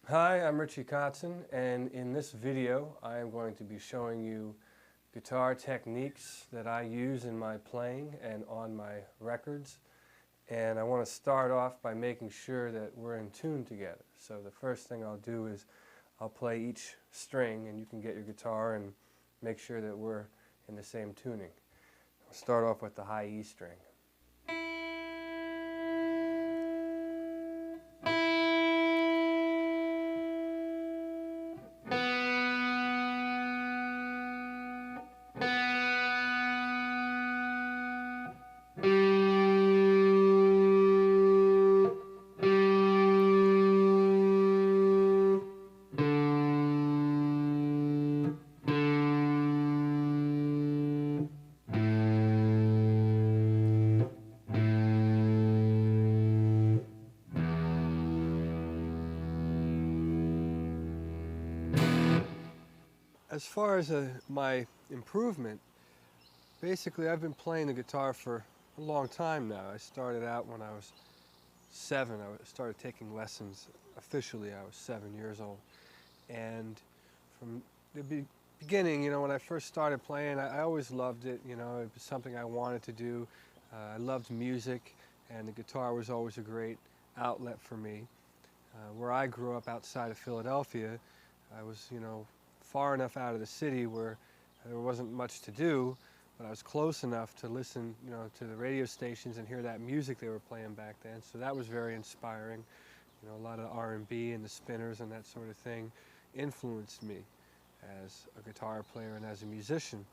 Hi, I'm Richie Kotzen, and in this video I am going to be showing you guitar techniques that I use in my playing and on my records. And I want to start off by making sure that we're in tune together. So the first thing I'll do is I'll play each string, and you can get your guitar and make sure that we're in the same tuning. I'll start off with the high E string. As far as my improvement, basically I've been playing the guitar for a long time now. I started out when I was 7. I started taking lessons officially. I was 7 years old. And from the beginning, you know, when I first started playing, I always loved it. You know, it was something I wanted to do. I loved music, and the guitar was always a great outlet for me. Where I grew up outside of Philadelphia, I was, you know, far enough out of the city where there wasn't much to do, but I was close enough to listen, you know, to the radio stations and hear that music they were playing back then. So that was very inspiring. You know, a lot of R&B and the Spinners and that sort of thing influenced me as a guitar player and as a musician.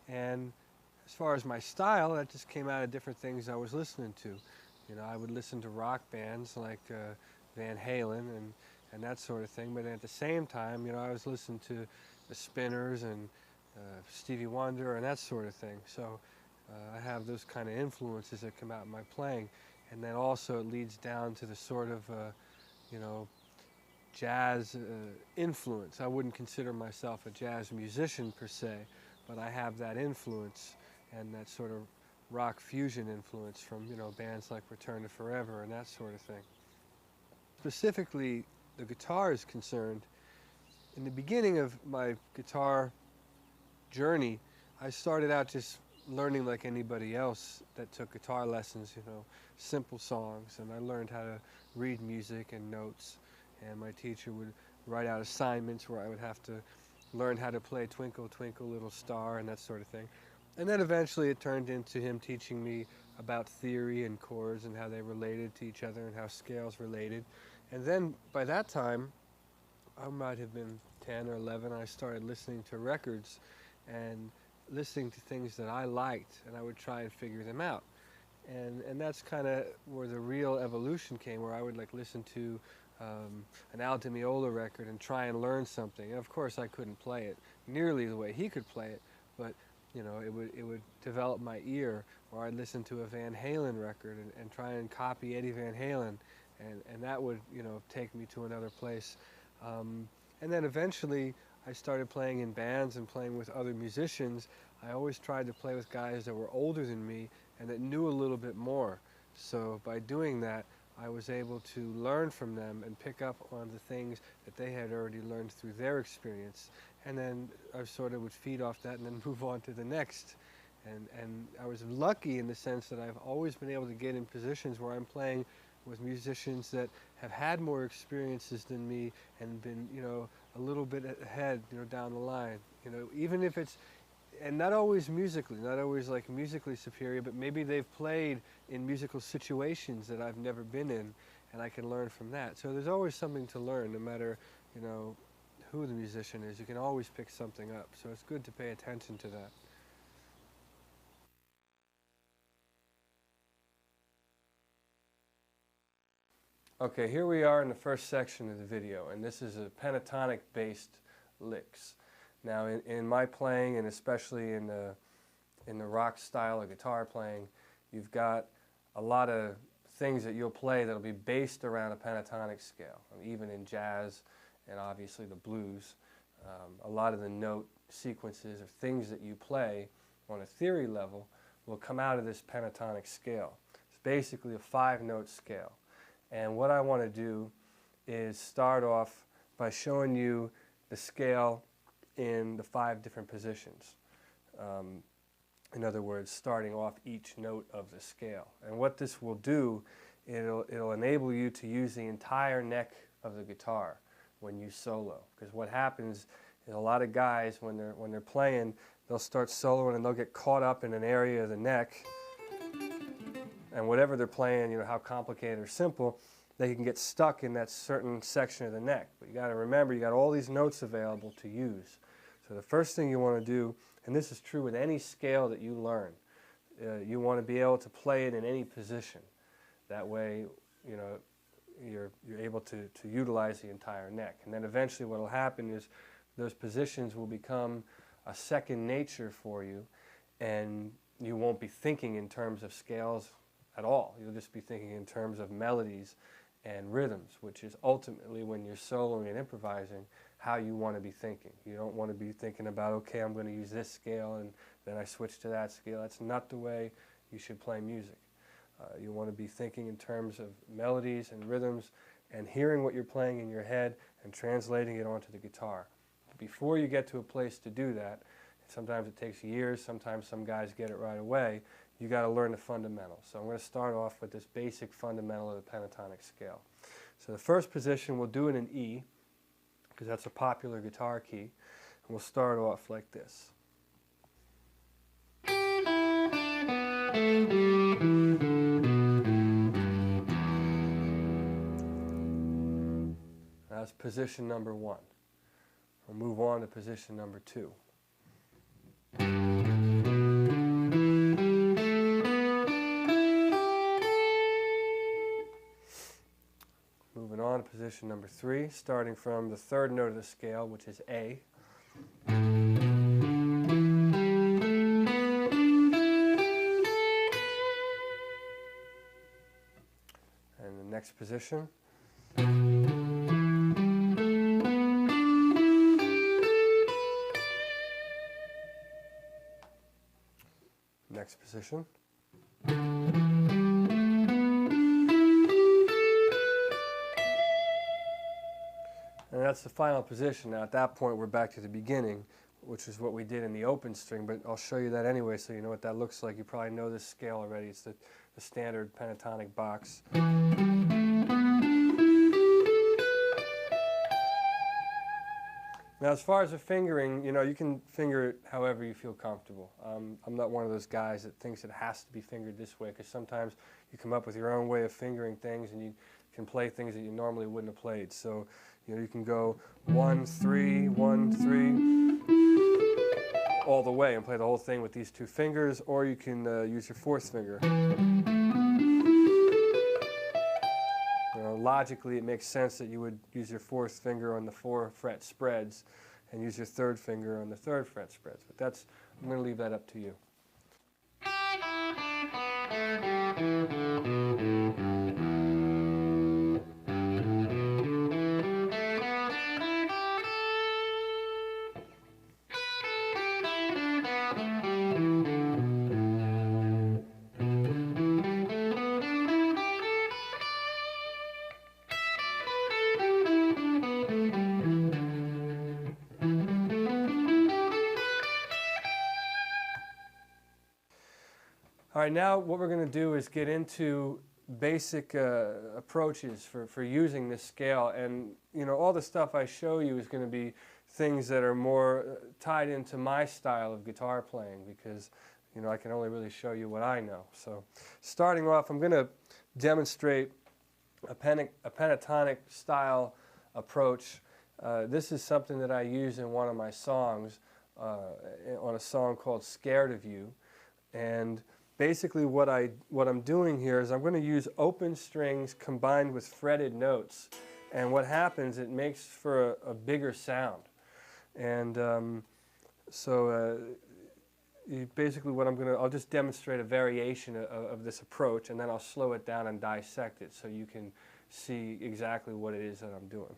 And as far as my style, that just came out of different things I was listening to. You know, I would listen to rock bands like Van Halen and that sort of thing, but at the same time, you know, I was listening to the Spinners and Stevie Wonder and that sort of thing. So I have those kind of influences that come out in my playing, and then also it leads down to the sort of, you know, jazz influence. I wouldn't consider myself a jazz musician per se, but I have that influence and that sort of rock fusion influence from, you know, bands like Return to Forever and that sort of thing. Specifically, the guitar is concerned, in the beginning of my guitar journey, I started out just learning like anybody else that took guitar lessons, you know, simple songs, and I learned how to read music and notes, and my teacher would write out assignments where I would have to learn how to play Twinkle Twinkle Little Star and that sort of thing. And then eventually it turned into him teaching me about theory and chords and how they related to each other and how scales related. And then by that time, I might have been 10 or 11, I started listening to records and listening to things that I liked, and I would try and figure them out. And that's kind of where the real evolution came, where I would like listen to an Al Di Meola record and try and learn something. And of course I couldn't play it nearly the way he could play it, but you know, it would develop my ear. Or I'd listen to a Van Halen record and try and copy Eddie Van Halen, and that would, you know, take me to another place. And then eventually I started playing in bands and playing with other musicians. I always tried to play with guys that were older than me and that knew a little bit more. So by doing that, I was able to learn from them and pick up on the things that they had already learned through their experience. And then I sort of would feed off that and then move on to the next. And I was lucky in the sense that I've always been able to get in positions where I'm playing with musicians that have had more experiences than me and been, you know, a little bit ahead, you know, down the line. You know, even if it's, and not always musically, not always like musically superior, but maybe they've played in musical situations that I've never been in, and I can learn from that. So there's always something to learn, no matter, you know, who the musician is. You can always pick something up. So it's good to pay attention to that. Okay, here we are in the first section of the video, and this is a pentatonic-based licks. Now, in my playing, and especially in the rock style of guitar playing, you've got a lot of things that you'll play that'll be based around a pentatonic scale. Even in jazz and obviously the blues, a lot of the note sequences of things that you play on a theory level will come out of this pentatonic scale. It's basically a 5-note scale. And what I want to do is start off by showing you the scale in the 5 different positions. In other words, starting off each note of the scale. And what this will do, it'll enable you to use the entire neck of the guitar when you solo. Because what happens is a lot of guys, when they're playing, they'll start soloing and they'll get caught up in an area of the neck. And whatever they're playing, you know, how complicated or simple, they can get stuck in that certain section of the neck. But you got to remember, you got all these notes available to use. So the first thing you want to do, and this is true with any scale that you learn, you want to be able to play it in any position. That way, you know, you're able to utilize the entire neck. And then eventually what will happen is those positions will become a second nature for you, and you won't be thinking in terms of scales at all. You'll just be thinking in terms of melodies and rhythms, which is ultimately, when you're soloing and improvising, how you want to be thinking. You don't want to be thinking about, okay, I'm going to use this scale and then I switch to that scale. That's not the way you should play music. You want to be thinking in terms of melodies and rhythms and hearing what you're playing in your head and translating it onto the guitar. Before you get to a place to do that, sometimes it takes years, sometimes some guys get it right away, you got to learn the fundamentals. So I'm going to start off with this basic fundamental of the pentatonic scale. So the first position, we'll do it in E, because that's a popular guitar key, and we'll start off like this. That's position number 1. We'll move on to position number 2. Moving on to position number 3, starting from the 3rd note of the scale, which is A. And the next position. Next position. And that's the final position. Now at that point we're back to the beginning, which is what we did in the open string, but I'll show you that anyway so you know what that looks like. You probably know this scale already. It's the standard pentatonic box. Now as far as the fingering, you know, you can finger it however you feel comfortable. I'm not one of those guys that thinks it has to be fingered this way, because sometimes you come up with your own way of fingering things and you can play things that you normally wouldn't have played. So, you know, you can go 1, 3, 1, 3, all the way and play the whole thing with these 2 fingers, or you can use your 4th finger. You know, logically, it makes sense that you would use your 4th finger on the 4-fret spreads and use your 3rd finger on the 3rd fret spreads. But that's, I'm going to leave that up to you. All right, now what we're going to do is get into basic approaches for using this scale. And, you know, all the stuff I show you is going to be things that are more tied into my style of guitar playing, because, you know, I can only really show you what I know. So starting off, I'm going to demonstrate a pentatonic style approach. This is something that I use in one of my songs, on a song called Scared of You. And basically what I'm doing here is I'm going to use open strings combined with fretted notes, and what happens, it makes for a bigger sound. And basically what I'll just demonstrate a variation of this approach, and then I'll slow it down and dissect it so you can see exactly what it is that I'm doing.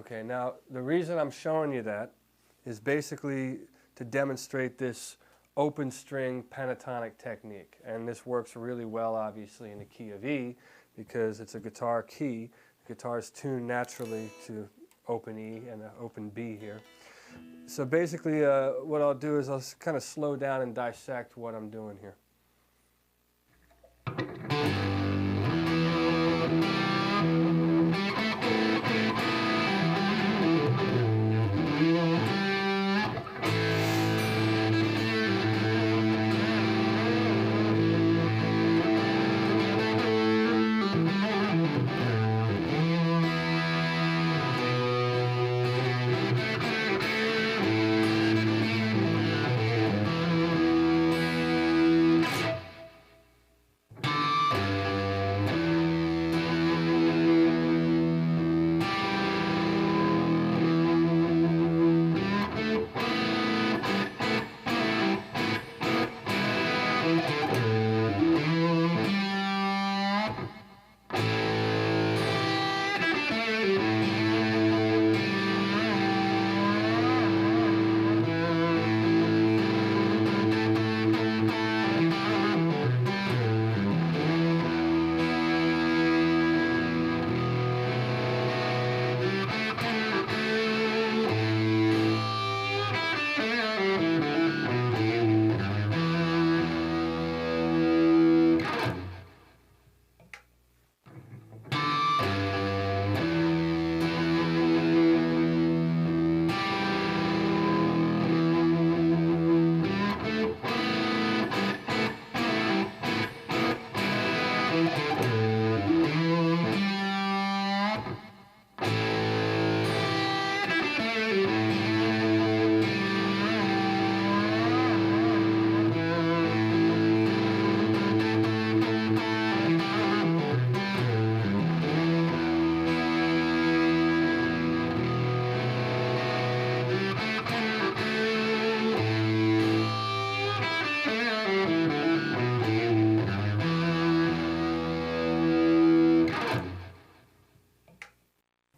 Okay, now the reason I'm showing you that is basically to demonstrate this open string pentatonic technique. And this works really well, obviously, in the key of E because it's a guitar key. The guitar is tuned naturally to open E and an open B here. So basically what I'll do is I'll kind of slow down and dissect what I'm doing here.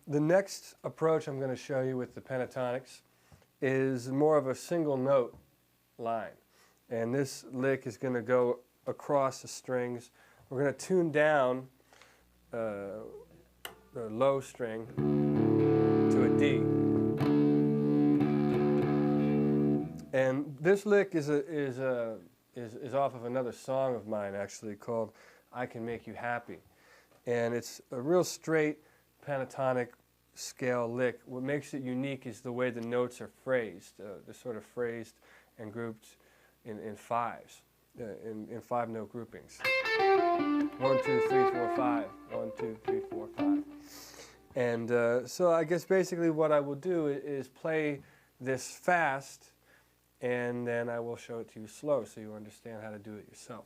The next approach I'm going to show you with the pentatonics is more of a single note line. And this lick is going to go across the strings. We're going to tune down the low string to a D. And this lick is off of another song of mine, actually, called I Can Make You Happy. And it's a real straight pentatonic scale lick. What makes it unique is the way the notes are phrased. They're sort of phrased and grouped in fives, in five-note groupings. 1, 2, 3, 4, 5. 1, 2, 3, 4, 5. And so I guess basically what I will do is play this fast, and then I will show it to you slow so you understand how to do it yourself.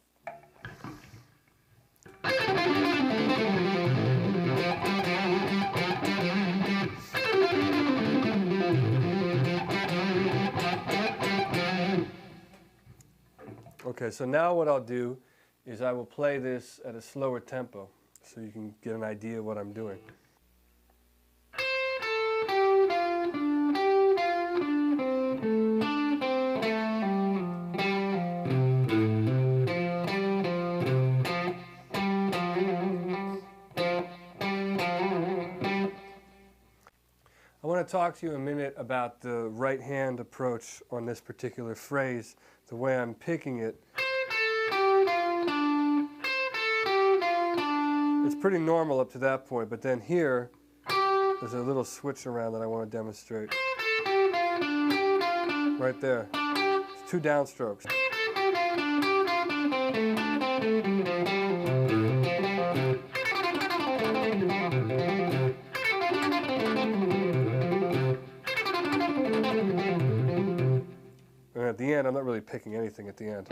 Okay, so now what I'll do is I will play this at a slower tempo so you can get an idea of what I'm doing. I want to talk to you a minute about the right hand approach on this particular phrase, the way I'm picking it. It's pretty normal up to that point, but then here, there's a little switch around that I want to demonstrate. Right there. It's 2 downstrokes. And at the end, I'm not really picking anything at the end.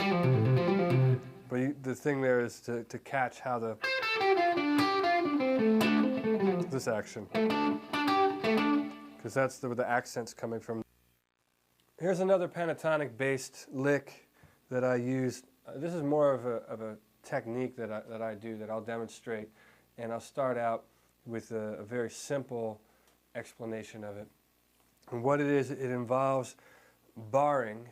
But the thing there is to catch how this action. Because that's where the accent's coming from. Here's another pentatonic-based lick that I use. This is more of a technique that I do, that I'll demonstrate. And I'll start out with a very simple explanation of it. And what it is, it involves barring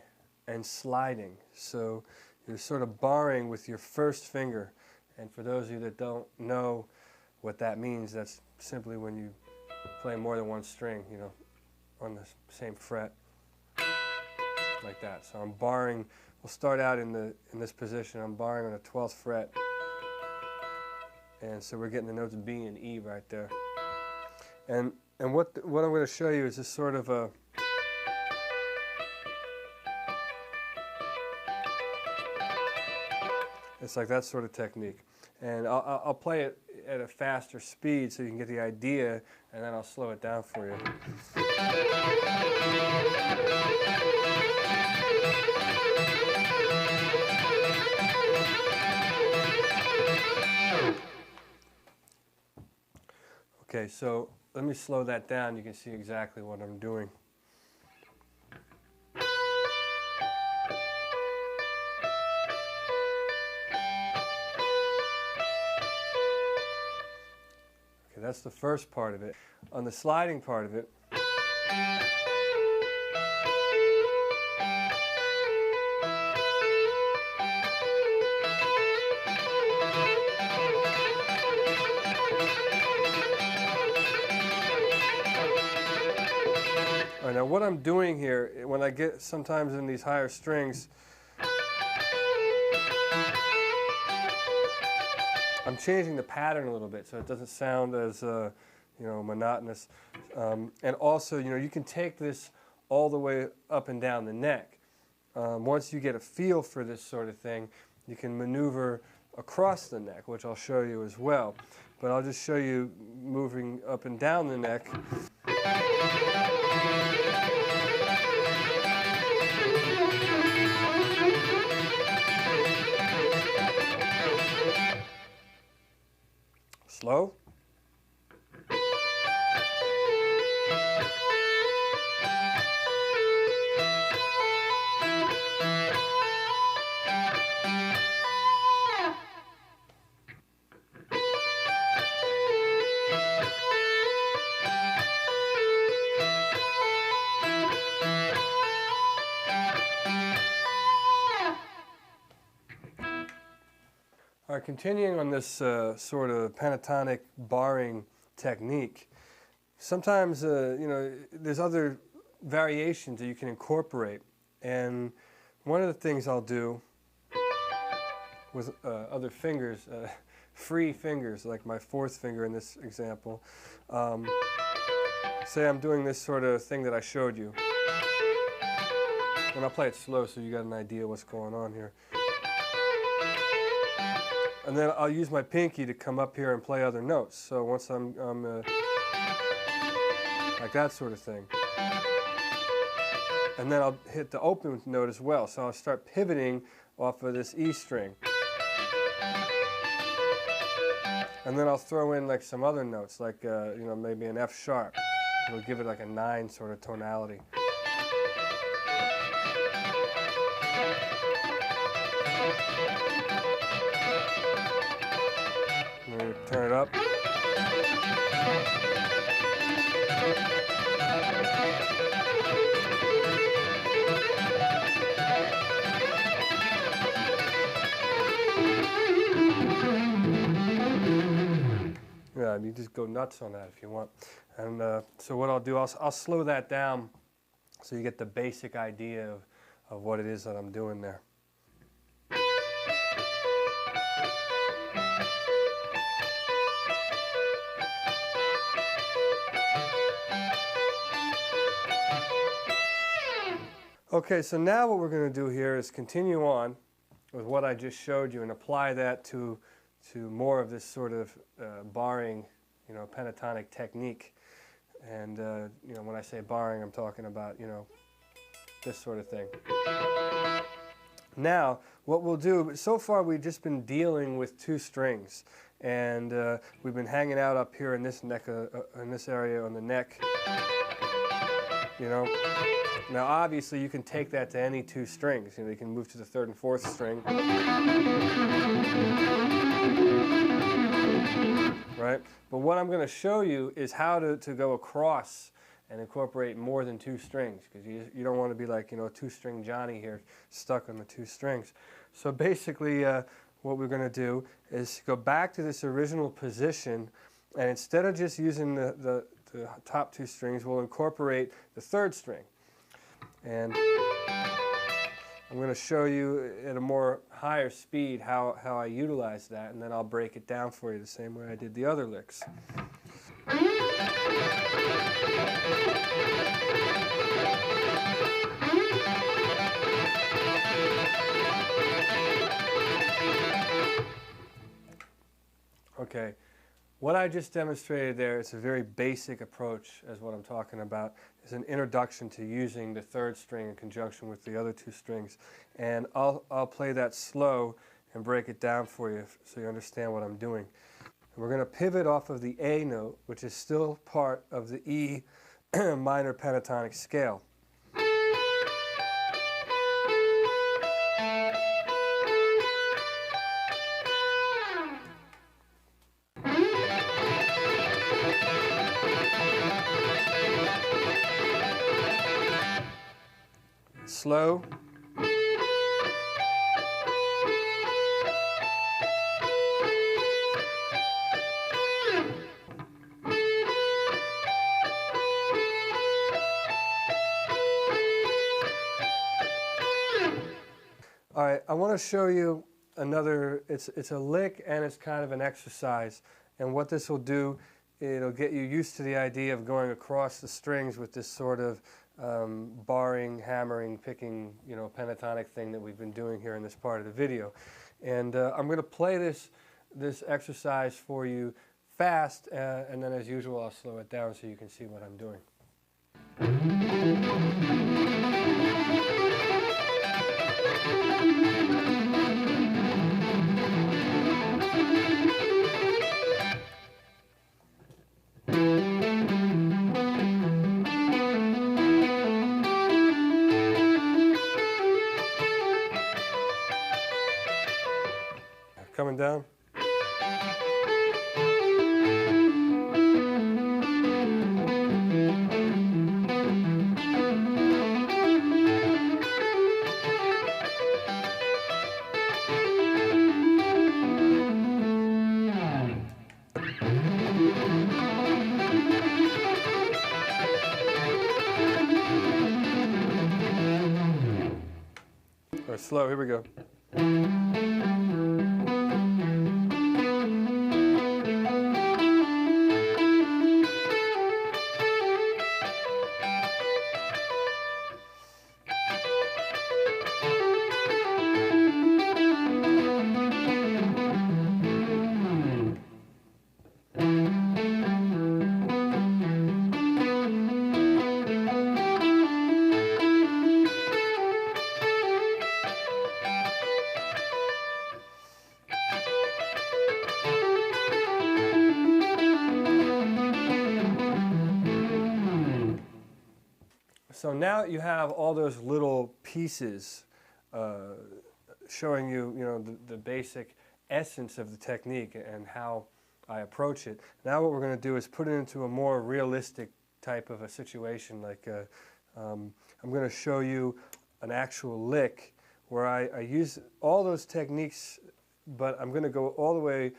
and sliding. So you're sort of barring with your first finger. And for those of you that don't know what that means, that's simply when you play more than one string, you know, on the same fret, like that. So I'm barring. We'll start out in this position. I'm barring on the 12th fret, and so we're getting the notes B and E right there. And what I'm going to show you is this sort of a it's like that sort of technique. And I'll play it at a faster speed so you can get the idea, and then I'll slow it down for you. Okay, so let me slow that down. You can see exactly what I'm doing. That's the first part of it. On the sliding part of it, all right, now what I'm doing here, when I get sometimes in these higher strings, I'm changing the pattern a little bit so it doesn't sound as you know, monotonous. And also, you know, you can take this all the way up and down the neck. Once you get a feel for this sort of thing, you can maneuver across the neck, which I'll show you as well. But I'll just show you moving up and down the neck. Slow. All right, continuing on this sort of pentatonic barring technique, sometimes you know, there's other variations that you can incorporate, and one of the things I'll do with other fingers, free fingers, like my fourth finger in this example, say I'm doing this sort of thing that I showed you, and I'll play it slow so you got an idea what's going on here. And then I'll use my pinky to come up here and play other notes. So once I'm like that sort of thing. And then I'll hit the open note as well. So I'll start pivoting off of this E string. And then I'll throw in like some other notes, like you know, maybe an F sharp. It'll give it like a 9 sort of tonality. Turn it up. Yeah, you just go nuts on that if you want. And so what I'll do, I'll slow that down so you get the basic idea of what it is that I'm doing there. Okay, so now what we're going to do here is continue on with what I just showed you and apply that to more of this sort of barring, you know, pentatonic technique. And you know, when I say barring, I'm talking about, you know, this sort of thing. Now, what we'll do, so far we've just been dealing with 2 strings, and we've been hanging out up here in this neck, in this area on the neck. you know. Now obviously you can take that to any two strings. You know, you can move to the third and fourth string. Right? But what I'm going to show you is how to go across and incorporate more than two strings, because you don't want to be like, you know, two-string Johnny here stuck on the two strings. So basically what we're going to do is go back to this original position, and instead of just using the top two strings, we'll incorporate the third string. And I'm going to show you at a more higher speed how I utilize that, and then I'll break it down for you the same way I did the other licks. Okay, what I just demonstrated there is a very basic approach, as what I'm talking about. It's an introduction to using the third string in conjunction with the other two strings. And I'll play that slow and break it down for you so you understand what I'm doing. And we're going to pivot off of the A note, which is still part of the E minor pentatonic scale. Slow. All right, I want to show you another, it's a lick and it's kind of an exercise. And what this will do, it'll get you used to the idea of going across the strings with this sort of barring, hammering, picking, you know, pentatonic thing that we've been doing here in this part of the video. And I'm going to play this exercise for you fast, and then as usual I'll slow it down so you can see what I'm doing. Coming down. Or slow, here we go. So now you have all those little pieces showing you, the basic essence of the technique and how I approach it. Now what we're going to do is put it into a more realistic type of a situation. Like I'm going to show you an actual lick where I use all those techniques, but I'm going to go all the way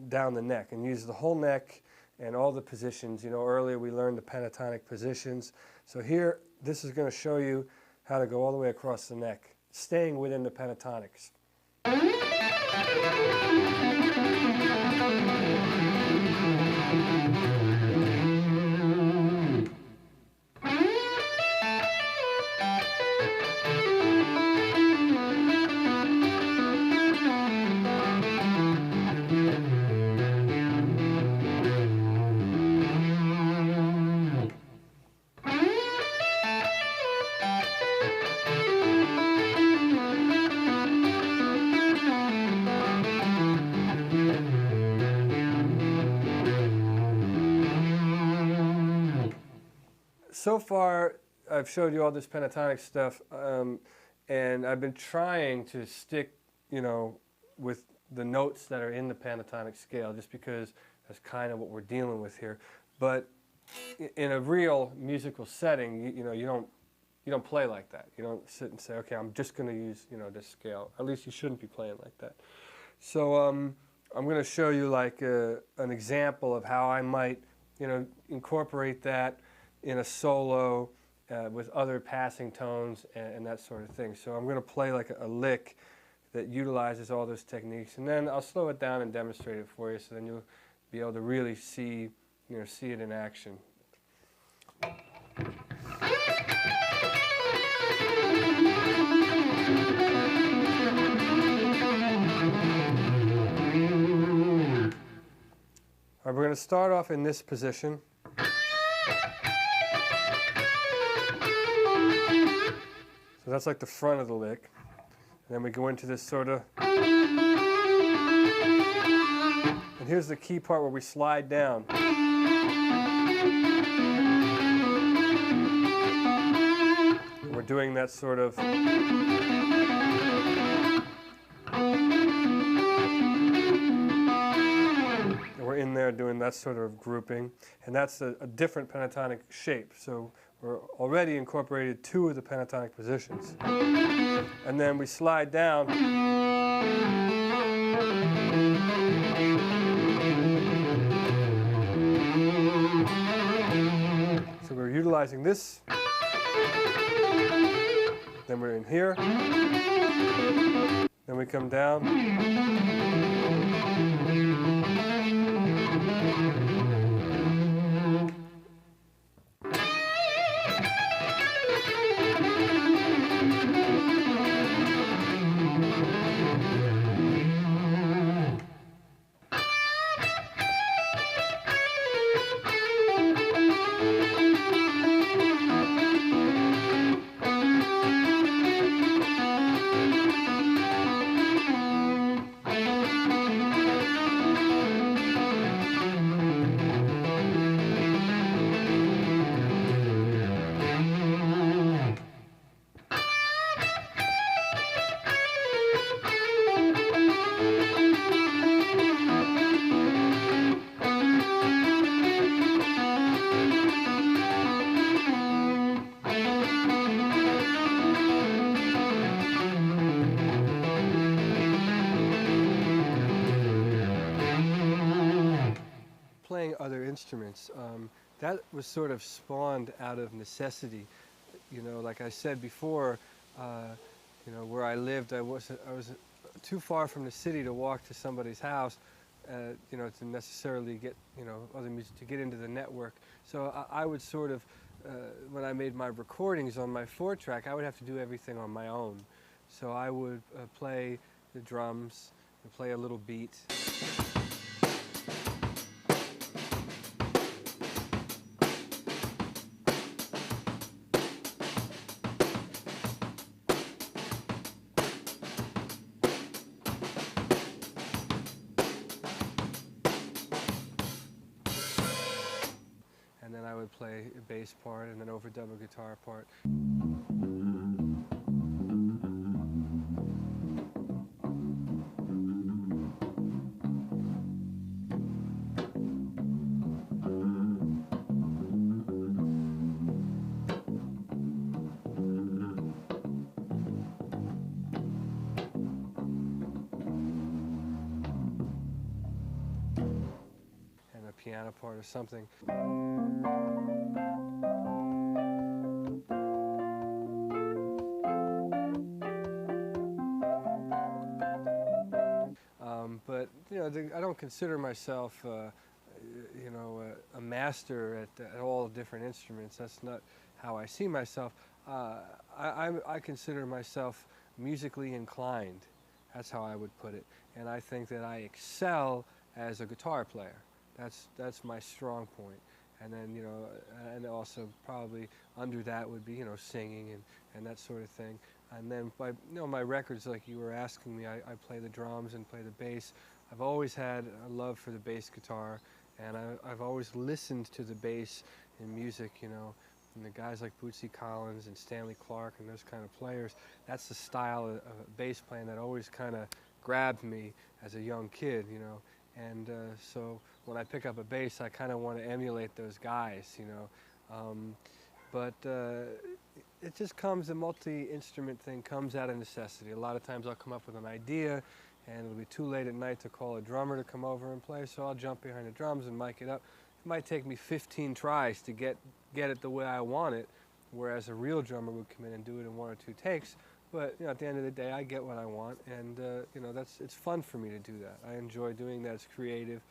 down the neck and use the whole neck and all the positions. Earlier we learned the pentatonic positions. So here, this is going to show you how to go all the way across the neck, staying within the pentatonics. So far, I've showed you all this pentatonic stuff, and I've been trying to stick, you know, with the notes that are in the pentatonic scale, just because that's kind of what we're dealing with here. But in a real musical setting, you know, you don't play like that. You don't sit and say, okay, I'm just going to use, you know, this scale. At least you shouldn't be playing like that. So I'm going to show you like an example of how I might, you know, incorporate that in a solo with other passing tones and that sort of thing. So I'm going to play like a lick that utilizes all those techniques, and then I'll slow it down and demonstrate it for you, so then you'll be able to really see, you know, see it in action. All right, we're going to start off in this position. So that's like the front of the lick. And then we go into this sort of... And here's the key part where we slide down. And we're doing that sort of... We're in there doing that sort of grouping, and that's a different pentatonic shape. So we're already incorporated two of the pentatonic positions. And then we slide down. So we're utilizing this. Then we're in here. Then we come down. Playing other instruments, that was sort of spawned out of necessity. You know, like I said before, you know, where I lived, I was too far from the city to walk to somebody's house, you know, to necessarily get, you know, other music, to get into the network. So I would sort of, when I made my recordings on my 4-track, I would have to do everything on my own. So I would play the drums and play a little beat. And then I would play a bass part and then overdub a guitar part. And a piano part or something. But you know, I don't consider myself, you know, a master at all different instruments. That's not how I see myself. I consider myself musically inclined. That's how I would put it. And I think that I excel as a guitar player. That's my strong point. And then, you know, and also probably under that would be, you know, singing and that sort of thing. And then by, you know, my records, like you were asking me, I play the drums and play the bass. I've always had a love for the bass guitar, and I've always listened to the bass in music, you know, and the guys like Bootsy Collins and Stanley Clarke and those kind of players, that's the style of bass playing that always kind of grabbed me as a young kid, you know. And so when I pick up a bass, I kind of want to emulate those guys, you know. But it just comes, the multi-instrument thing comes out of necessity. A lot of times I'll come up with an idea, and it'll be too late at night to call a drummer to come over and play, so I'll jump behind the drums and mic it up. It might take me 15 tries to get it the way I want it, whereas a real drummer would come in and do it in 1 or 2 takes. But you know, at the end of the day, I get what I want, and you know, it's fun for me to do that. I enjoy doing that. It's creative,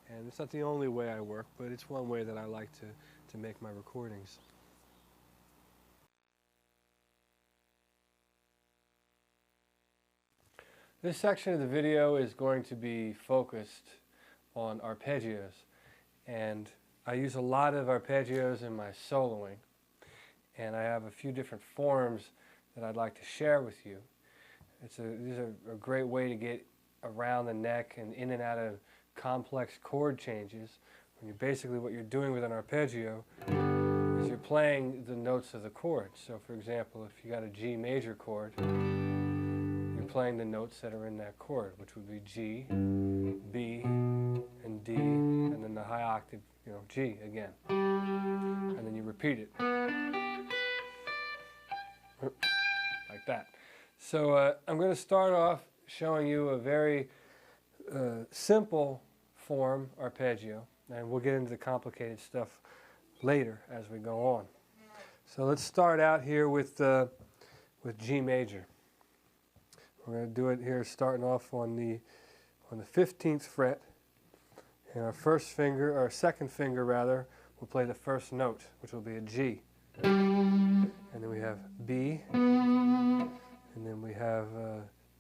and it's not the only way I work, but it's one way that I like to make my recordings. This section of the video is going to be focused on arpeggios, and I use a lot of arpeggios in my soloing, and I have a few different forms that I'd like to share with you. These are a great way to get around the neck and in and out of complex chord changes. When basically what you're doing with an arpeggio is you're playing the notes of the chord. So for example, if you got a G major chord, playing the notes that are in that chord, which would be G, B, and D, and then the high octave, you know, G again. And then you repeat it. Like that. So I'm going to start off showing you a very simple form arpeggio, and we'll get into the complicated stuff later as we go on. So let's start out here with G major. We're going to do it here starting off on the 15th fret, and our second finger rather, will play the first note, which will be a G. And then we have B, and then we have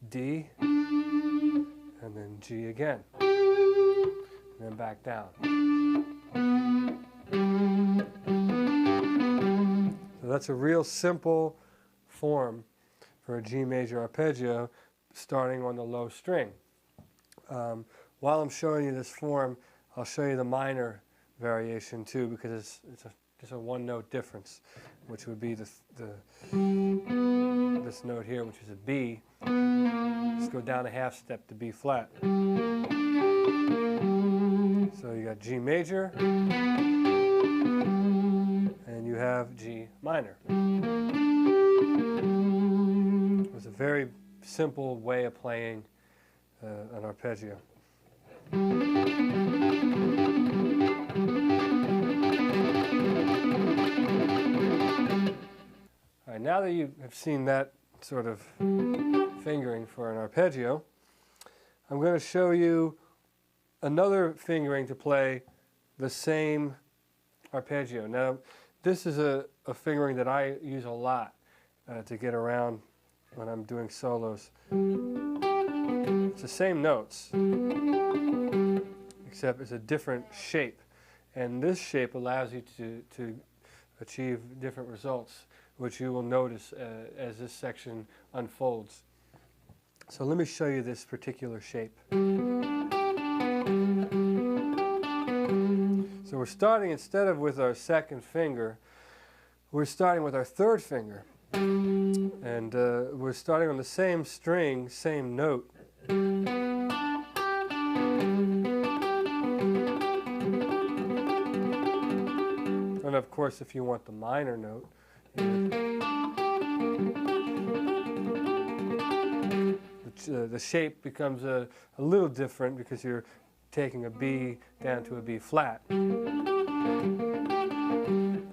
D, and then G again, and then back down. So that's a real simple form for a G major arpeggio, starting on the low string. While I'm showing you this form, I'll show you the minor variation too, because it's just a one-note difference, which would be this note here, which is a B. Just go down a half step to B flat. So you got G major, and you have G minor. It's a very simple way of playing an arpeggio. All right, now that you have seen that sort of fingering for an arpeggio, I'm going to show you another fingering to play the same arpeggio. Now, this is a fingering that I use a lot to get around when I'm doing solos. It's the same notes, except it's a different shape. And this shape allows you to achieve different results, which you will notice as this section unfolds. So let me show you this particular shape. So we're starting, instead of with our second finger, we're starting with our third finger. And we're starting on the same string, same note. And of course, if you want the minor note, the shape becomes a little different because you're taking a B down to a B flat.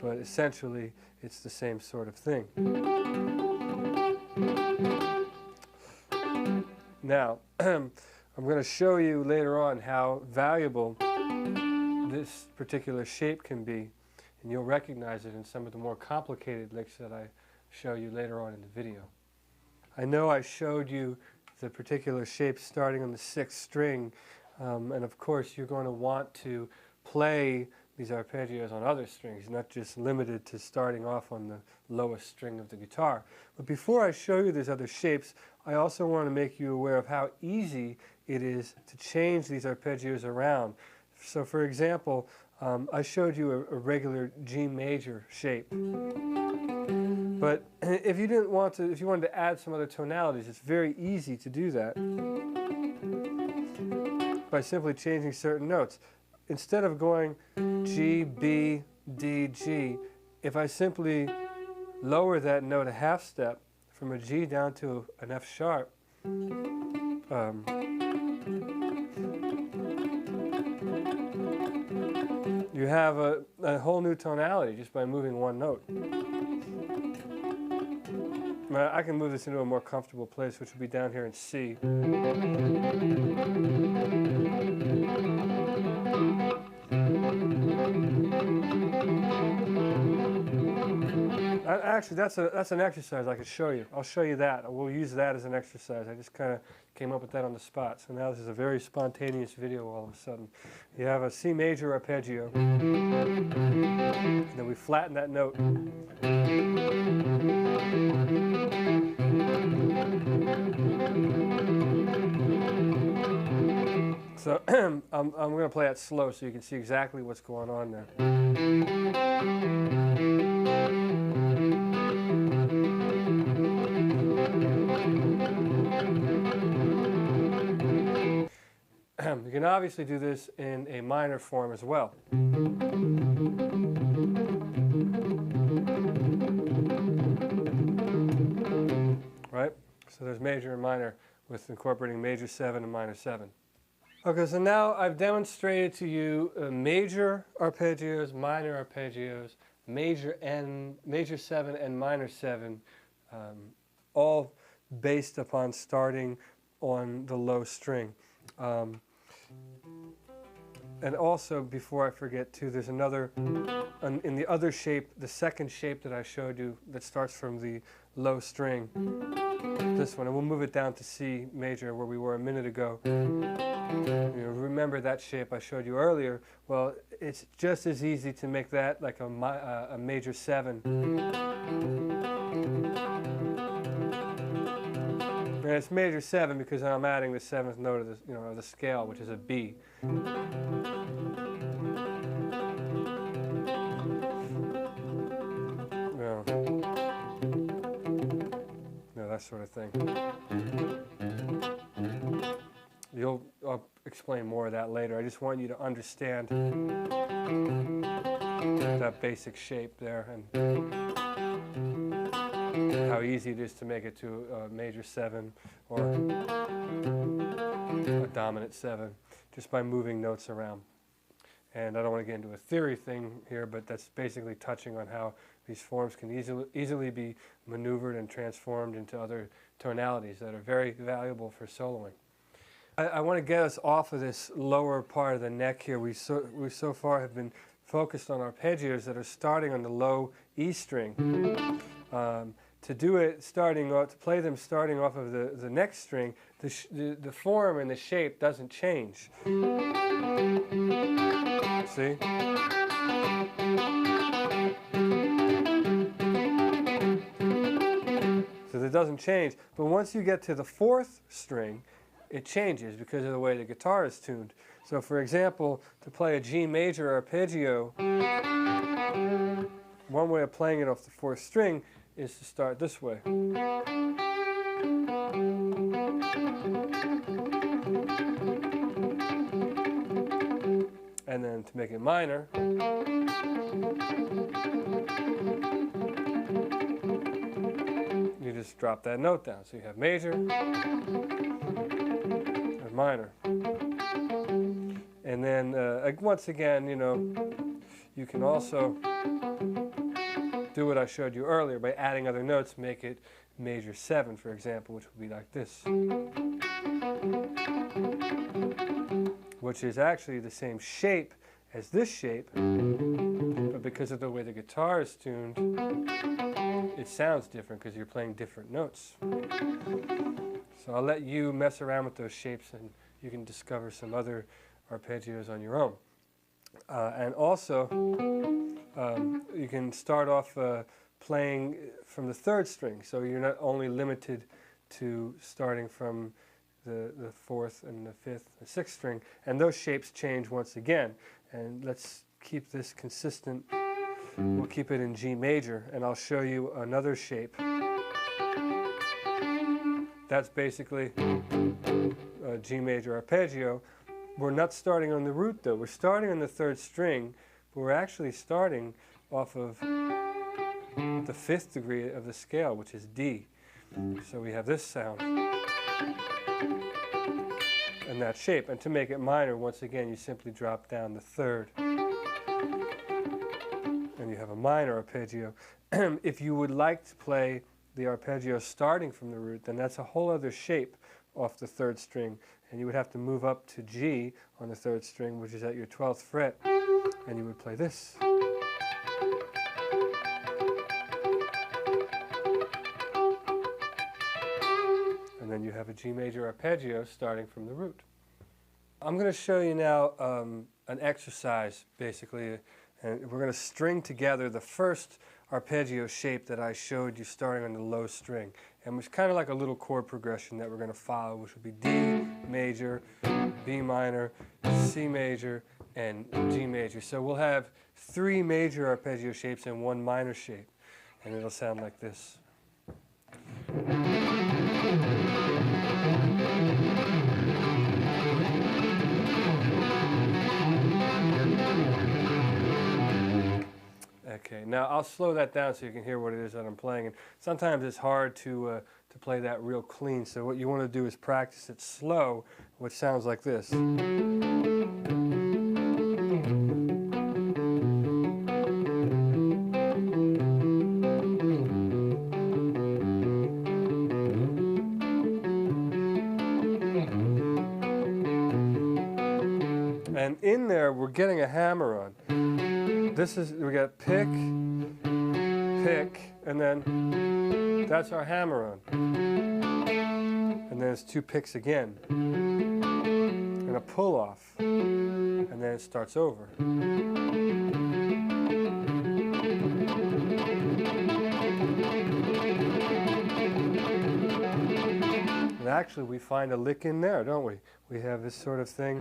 But essentially, it's the same sort of thing. Now, I'm going to show you later on how valuable this particular shape can be, and you'll recognize it in some of the more complicated licks that I show you later on in the video. I know I showed you the particular shape starting on the 6th string, and of course you're going to want to play these arpeggios on other strings, not just limited to starting off on the lowest string of the guitar. But before I show you these other shapes, I also want to make you aware of how easy it is to change these arpeggios around. So for example, I showed you a regular G major shape. But if you didn't want to, if you wanted to add some other tonalities, it's very easy to do that by simply changing certain notes. Instead of going G, B, D, G, if I simply lower that note a half step from a G down to an F sharp, you have a whole new tonality just by moving one note. I can move this into a more comfortable place, which will be down here in C. Actually, that's an exercise I could show you. I'll show you that. We'll use that as an exercise. I just kind of came up with that on the spot. So now this is a very spontaneous video all of a sudden. You have a C major arpeggio. And then we flatten that note. So I'm going to play that slow so you can see exactly what's going on there. You can obviously do this in a minor form as well. Right? So there's major and minor with incorporating major 7 and minor 7. Okay, so now I've demonstrated to you major arpeggios, minor arpeggios, major 7 and minor 7, all based upon starting on the low string. And also, before I forget too, there's another, in the other shape, the second shape that I showed you that starts from the low string, this one, and we'll move it down to C major where we were a minute ago. You remember that shape I showed you earlier? Well, it's just as easy to make that like a major 7. And it's major 7 because I'm adding the 7th note of the, of the scale, which is a B. That sort of thing. I'll explain more of that later. I just want you to understand that basic shape there and how easy it is to make it to a major 7 or a dominant 7 just by moving notes around. And I don't want to get into a theory thing here, but that's basically touching on how these forms can easily be maneuvered and transformed into other tonalities that are very valuable for soloing. I want to get us off of this lower part of the neck here. We so far have been focused on arpeggios that are starting on the low E string. To do it to play them starting off of the next string, the form and the shape doesn't change. See? So it doesn't change. But once you get to the 4th string, it changes because of the way the guitar is tuned. So for example, to play a G major arpeggio, one way of playing it off the 4th string is to start this way. And then to make it minor, you just drop that note down. So you have major and minor. And then once again, you can also do what I showed you earlier by adding other notes, make it major 7, for example, which would be like this. Which is actually the same shape as this shape, but because of the way the guitar is tuned, it sounds different because you're playing different notes. So I'll let you mess around with those shapes and you can discover some other arpeggios on your own. And also, you can start off playing from the 3rd string, so you're not only limited to starting from the 4th and the 5th and 6th string, and those shapes change once again. And let's keep this consistent, we'll keep it in G major, and I'll show you another shape. That's basically a G major arpeggio. We're not starting on the root though, we're starting on the 3rd string, but we're actually starting off of the 5th degree of the scale, which is D. So we have this sound and that shape. And to make it minor, once again, you simply drop down the 3rd. And you have a minor arpeggio. If you would like to play the arpeggio starting from the root, then that's a whole other shape off the 3rd string. And you would have to move up to G on the 3rd string, which is at your 12th fret. And you would play this. And then you have a G major arpeggio starting from the root. I'm going to show you now an exercise, basically, and we're going to string together the first arpeggio shape that I showed you starting on the low string. And it's kind of like a little chord progression that we're going to follow, which will be D major, B minor, C major, and G major. So we'll have 3 major arpeggio shapes and 1 minor shape, and it'll sound like this. Okay, now I'll slow that down so you can hear what it is that I'm playing. And sometimes it's hard to play that real clean, so what you want to do is practice it slow, which sounds like this. And in there, we're getting a hammer on. This is, we got pick, pick, and then that's our hammer on. And then it's 2 picks again. And a pull off. And then it starts over. And actually, we find a lick in there, don't we? We have this sort of thing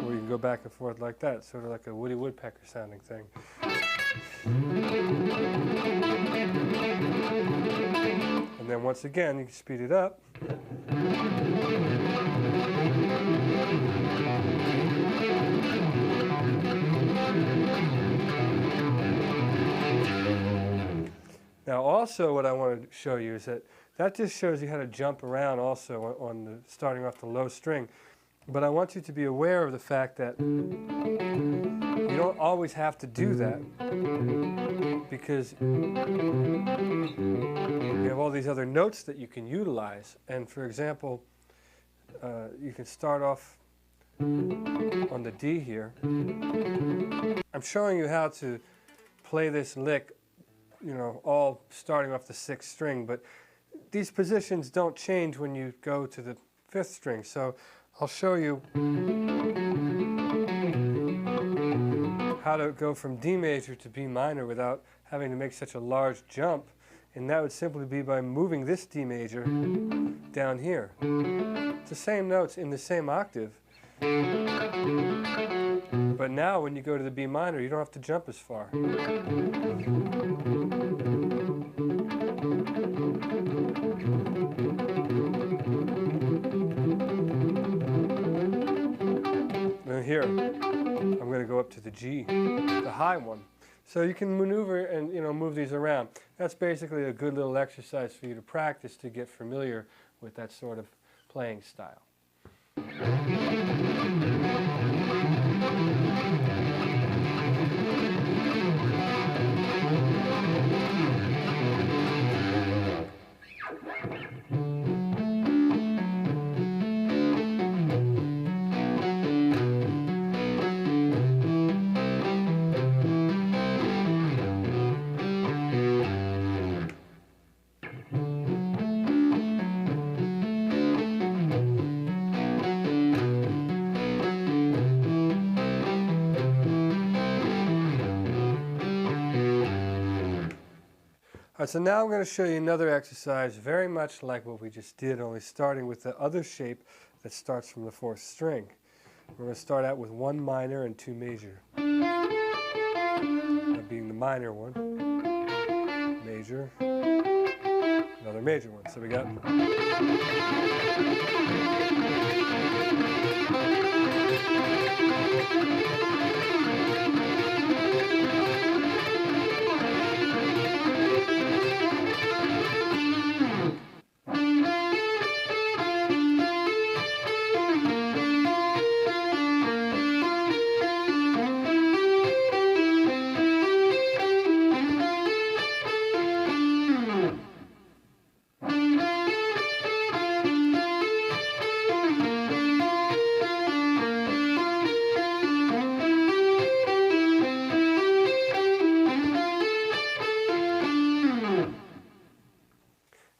where you can go back and forth like that, sort of like a Woody Woodpecker sounding thing. And then once again, you can speed it up. Now also what I want to show you is that just shows you how to jump around also on the starting off the low string. But I want you to be aware of the fact that you don't always have to do that, because you have all these other notes that you can utilize. And for example, you can start off on the D here. I'm showing you how to play this lick, you know, all starting off the 6th string, but these positions don't change when you go to the 5th string. So I'll show you how to go from D major to B minor without having to make such a large jump, and that would simply be by moving this D major down here. It's the same notes in the same octave, but now when you go to the B minor, you don't have to jump as far. And here, I'm going to go up to the G, the high one. So you can maneuver and, you know, move these around. That's basically a good little exercise for you to practice to get familiar with that sort of playing style. All right, so now I'm going to show you another exercise very much like what we just did, only starting with the other shape that starts from the 4th string. We're going to start out with 1 minor and 2 major. That being the minor one, major, another major one. So we got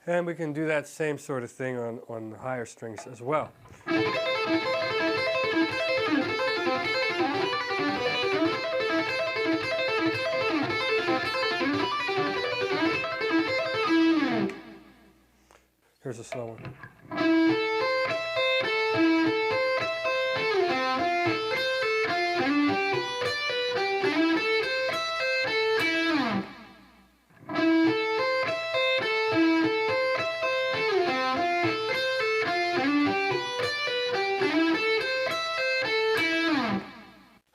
and we can do that same sort of thing on the higher strings as well. Here's a slow one.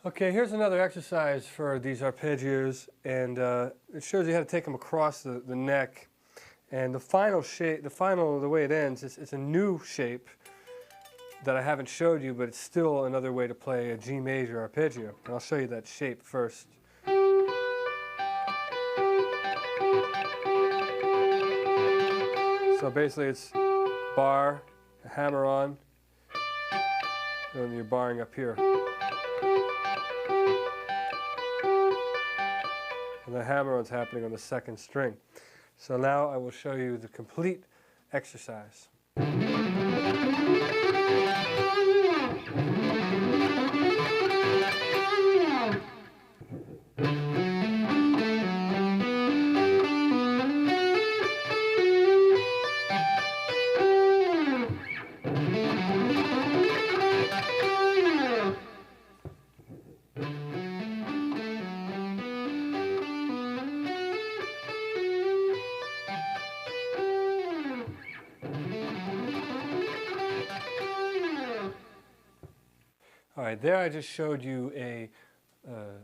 Okay, here's another exercise for these arpeggios, and it shows you how to take them across the neck. And the final shape, the way it ends, it's a new shape that I haven't showed you, but it's still another way to play a G major arpeggio. And I'll show you that shape first. So basically it's bar, a hammer on, and you're barring up here. And the hammer-on's happening on the second string. So now I will show you the complete exercise. All right, there I just showed you a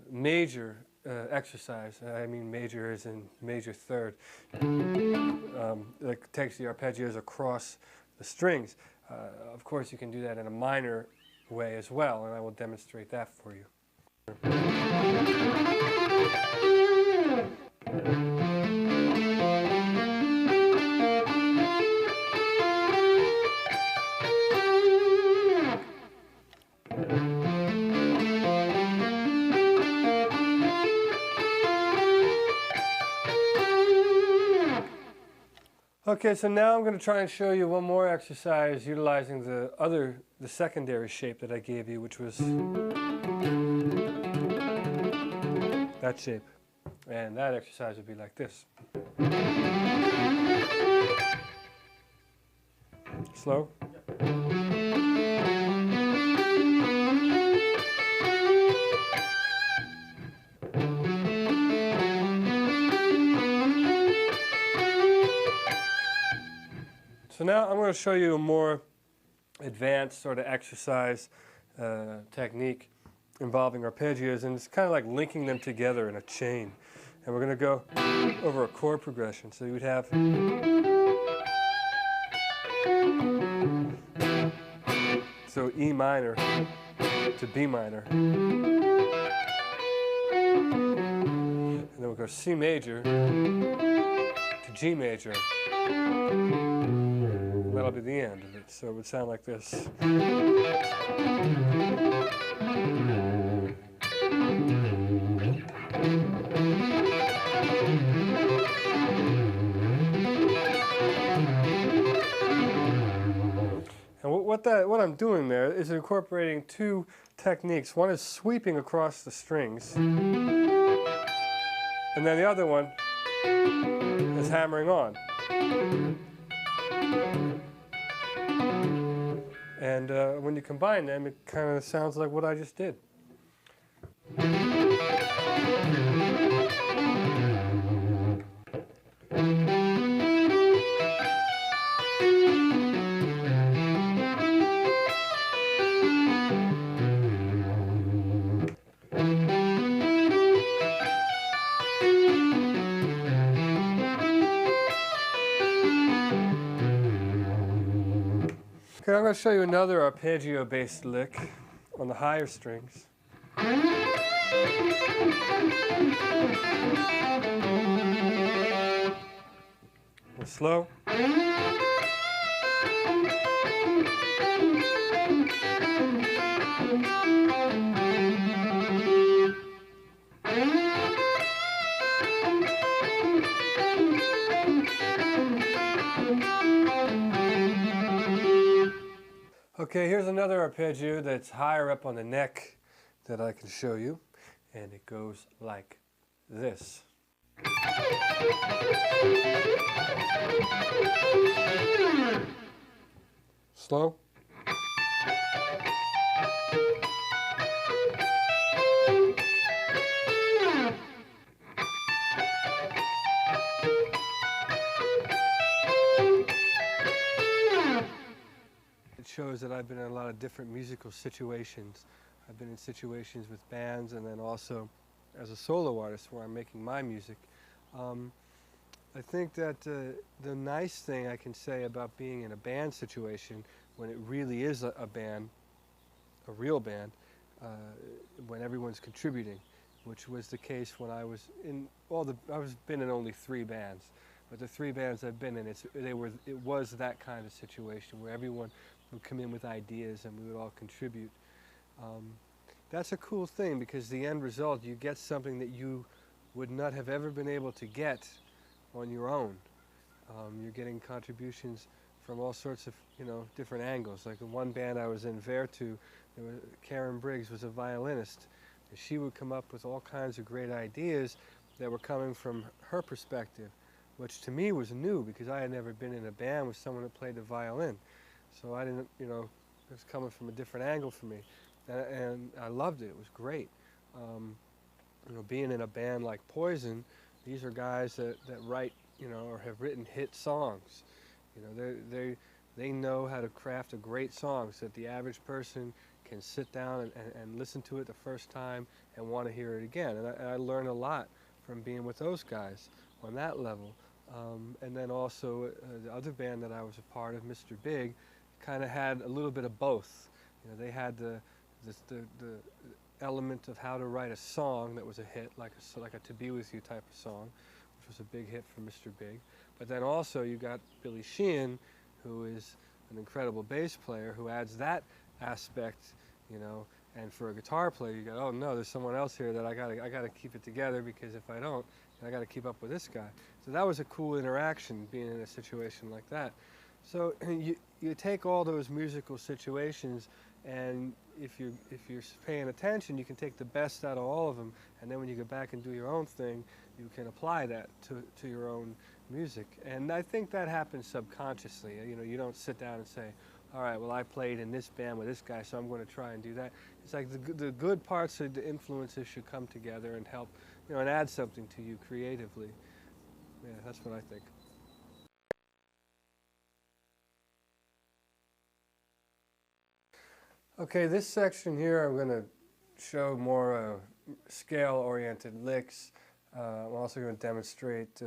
major exercise. I mean major as in major third. That takes the arpeggios across the strings. Of course, you can do that in a minor way as well, and I will demonstrate that for you. Okay, so now I'm going to try and show you one more exercise utilizing the secondary shape that I gave you, which was that shape. And that exercise would be like this. Slow. So now I'm going to show you a more advanced sort of exercise technique involving arpeggios, and it's kind of like linking them together in a chain. And we're going to go over a chord progression. So you would have so E minor to B minor. And then we'll go C major to G major. That'll be the end of it. So it would sound like this. And what I'm doing there is incorporating two techniques. One is sweeping across the strings, and then the other one is hammering on. And when you combine them, it kind of sounds like what I just did. Okay, I'm going to show you another arpeggio-based lick on the higher strings. And slow. Okay, here's another arpeggio that's higher up on the neck that I can show you, and it goes like this. Slow. It shows that I've been in a lot of different musical situations. I've been in situations with bands and then also as a solo artist where I'm making my music. I think that the nice thing I can say about being in a band situation when it really is a band, a real band, when everyone's contributing, which was the case when I was in been in only 3 bands, but the 3 bands I've been in, it was that kind of situation where everyone would come in with ideas and we would all contribute. That's a cool thing because the end result, you get something that you would not have ever been able to get on your own. You're getting contributions from all sorts of, different angles. Like in one band I was in, Vertu, Karen Briggs was a violinist, and she would come up with all kinds of great ideas that were coming from her perspective, which to me was new because I had never been in a band with someone that played the violin. So I didn't, it was coming from a different angle for me. And I loved it. It was great. Being in a band like Poison, these are guys that write, or have written hit songs. They know how to craft a great song so that the average person can sit down and listen to it the first time and want to hear it again. And I learned a lot from being with those guys on that level. And then also the other band that I was a part of, Mr. Big, kind of had a little bit of both. They had the element of how to write a song that was a hit, like a To Be With You type of song, which was a big hit for Mr. Big. But then also you got Billy Sheehan, who is an incredible bass player, who adds that aspect, and for a guitar player you go, oh no, there's someone else here that I gotta keep it together, because if I don't, I gotta keep up with this guy. So that was a cool interaction, being in a situation like that. So you take all those musical situations, and if you're paying attention, you can take the best out of all of them, and then when you go back and do your own thing, you can apply that to your own music. And I think that happens subconsciously. You don't sit down and say, all right, well, I played in this band with this guy, so I'm going to try and do that. It's like the good parts of the influences should come together and help, and add something to you creatively. Yeah, that's what I think. Okay, this section here I'm going to show more scale-oriented licks. I'm also going to demonstrate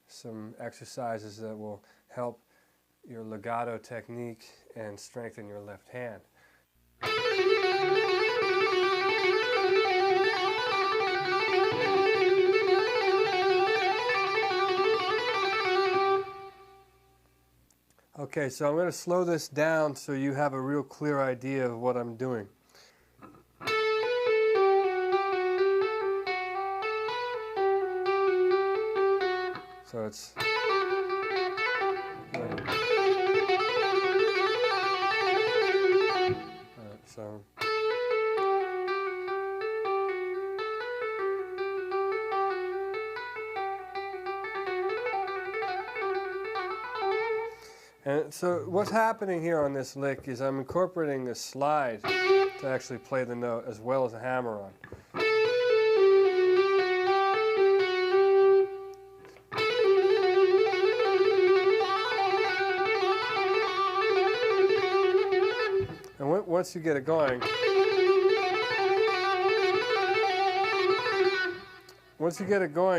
some exercises that will help your legato technique and strengthen your left hand. Okay, so I'm going to slow this down so you have a real clear idea of what I'm doing. So it's... So... And so what's happening here on this lick is I'm incorporating a slide to actually play the note as well as a hammer-on. And once you get it going,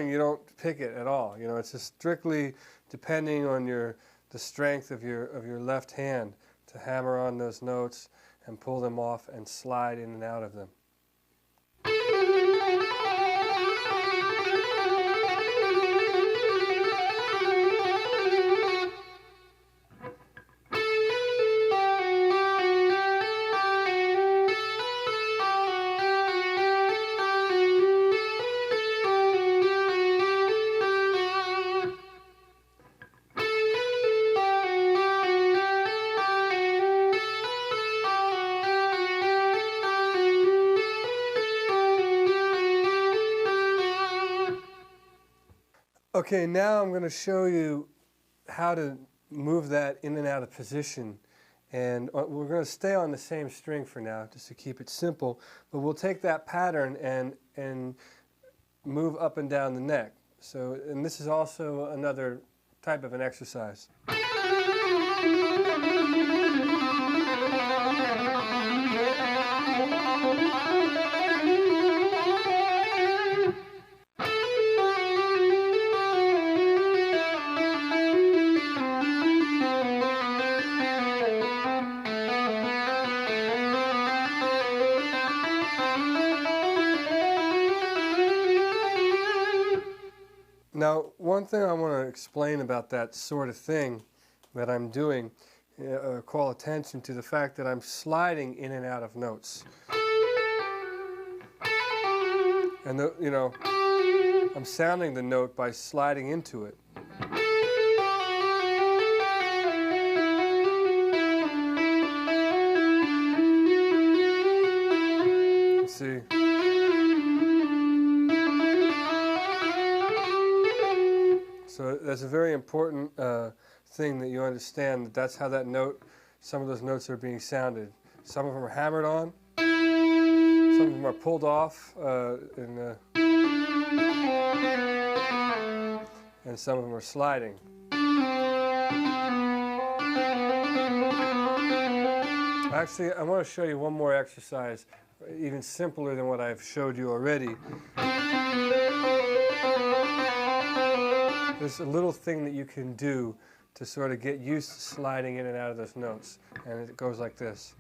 you don't pick it at all. You know, it's just strictly depending on the strength of your left hand to hammer on those notes and pull them off and slide in and out of them. Okay, now I'm going to show you how to move that in and out of position. And we're going to stay on the same string for now, just to keep it simple. But we'll take that pattern and move up and down the neck. So, and this is also another type of an exercise. Now, one thing I want to explain about that sort of thing that I'm doing, call attention to the fact that I'm sliding in and out of notes. And, you know, I'm sounding the note by sliding into it. See? So that's a very important thing that you understand, that that's how that note, some of those notes are being sounded. Some of them are hammered on, some of them are pulled off, and some of them are sliding. Actually, I want to show you one more exercise, even simpler than what I've showed you already. There's a little thing that you can do to sort of get used to sliding in and out of those notes, and it goes like this.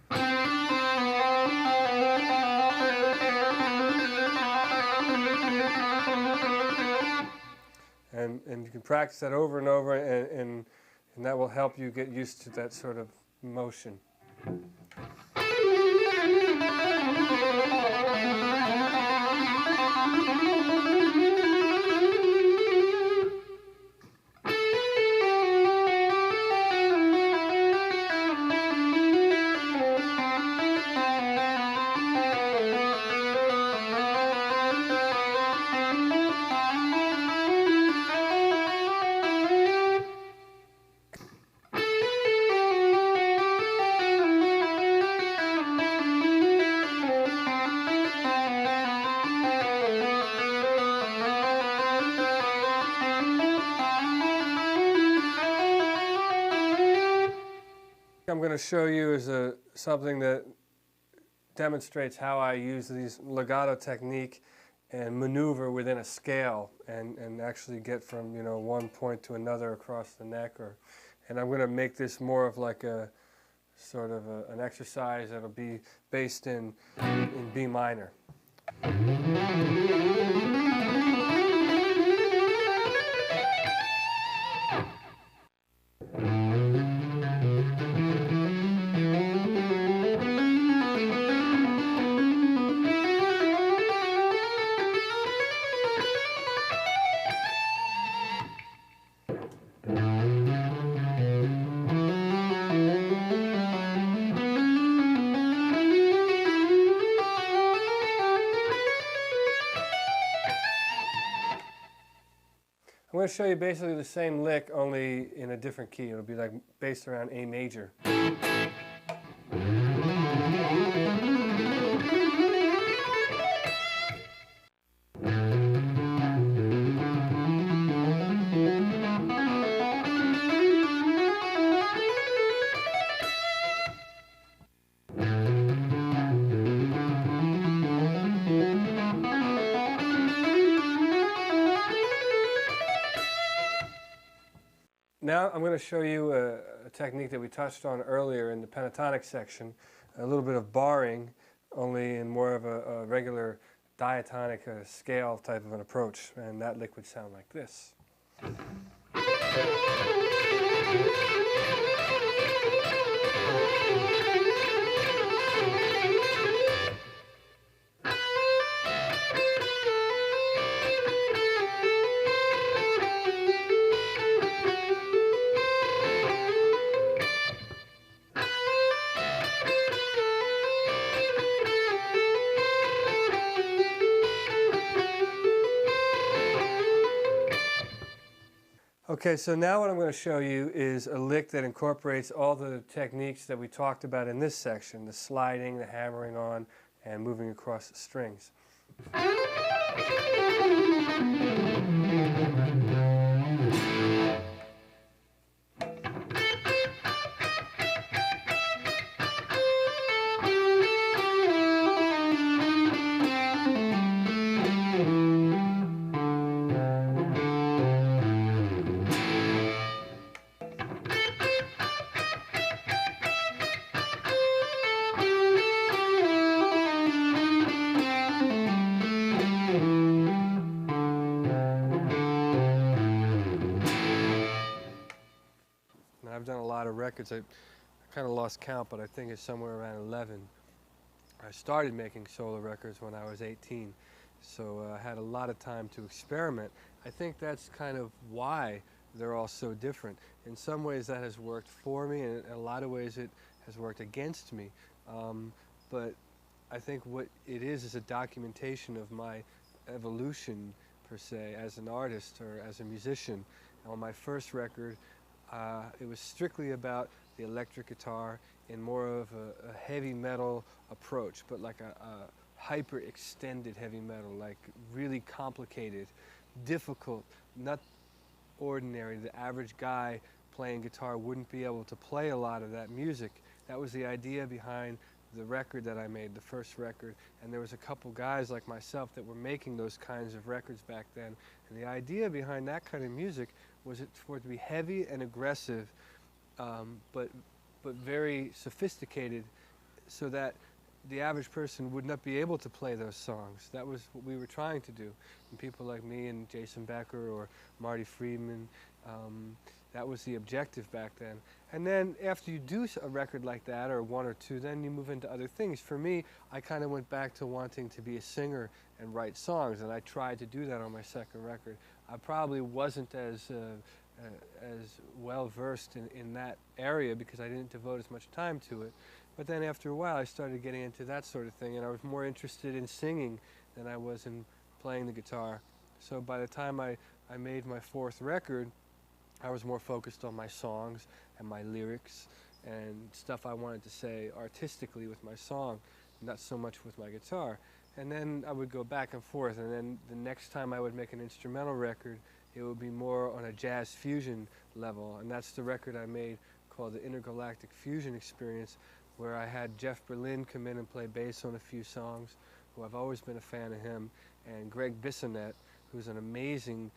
And you can practice that over and over, and that will help you get used to that sort of motion. I'm going to show you is something that demonstrates how I use these legato technique and maneuver within a scale and actually get from, you know, one point to another across the neck. And I'm going to make this more of like a sort of an exercise that'll be based in B minor. I'm going to show you basically the same lick, only in a different key. It'll be like based around A major. Now I'm going to show you a technique that we touched on earlier in the pentatonic section, a little bit of barring, only in more of a regular diatonic scale type of an approach, and that lick would sound like this. Okay, so now what I'm going to show you is a lick that incorporates all the techniques that we talked about in this section, the sliding, the hammering on, and moving across the strings. I've done a lot of records. I kind of lost count, but I think it's somewhere around 11. I started making solo records when I was 18, so I had a lot of time to experiment. I think that's kind of why they're all so different. In some ways that has worked for me, and in a lot of ways it has worked against me. But I think what it is a documentation of my evolution, per se, as an artist or as a musician. On my first record, it was strictly about the electric guitar in more of a heavy metal approach, but like a hyper extended heavy metal, like really complicated, difficult, not ordinary. The average guy playing guitar wouldn't be able to play a lot of that music. That was the idea behind the record that I made, the first record, and there was a couple guys like myself that were making those kinds of records back then, and the idea behind that kind of music was for it to be heavy and aggressive, but very sophisticated, so that the average person would not be able to play those songs. That was what we were trying to do. And people like me and Jason Becker or Marty Friedman, that was the objective back then. And then after you do a record like that, or one or two, then you move into other things. For me, I kind of went back to wanting to be a singer and write songs, and I tried to do that on my second record. I probably wasn't as well versed in that area because I didn't devote as much time to it. But then after a while I started getting into that sort of thing, and I was more interested in singing than I was in playing the guitar. So by the time I made my fourth record, I was more focused on my songs and my lyrics and stuff I wanted to say artistically with my song, not so much with my guitar. And then I would go back and forth, and then the next time I would make an instrumental record, it would be more on a jazz fusion level, and that's the record I made called the Intergalactic Fusion Experience, where I had Jeff Berlin come in and play bass on a few songs, who I've always been a fan of him, and Greg Bissonette, who's an amazing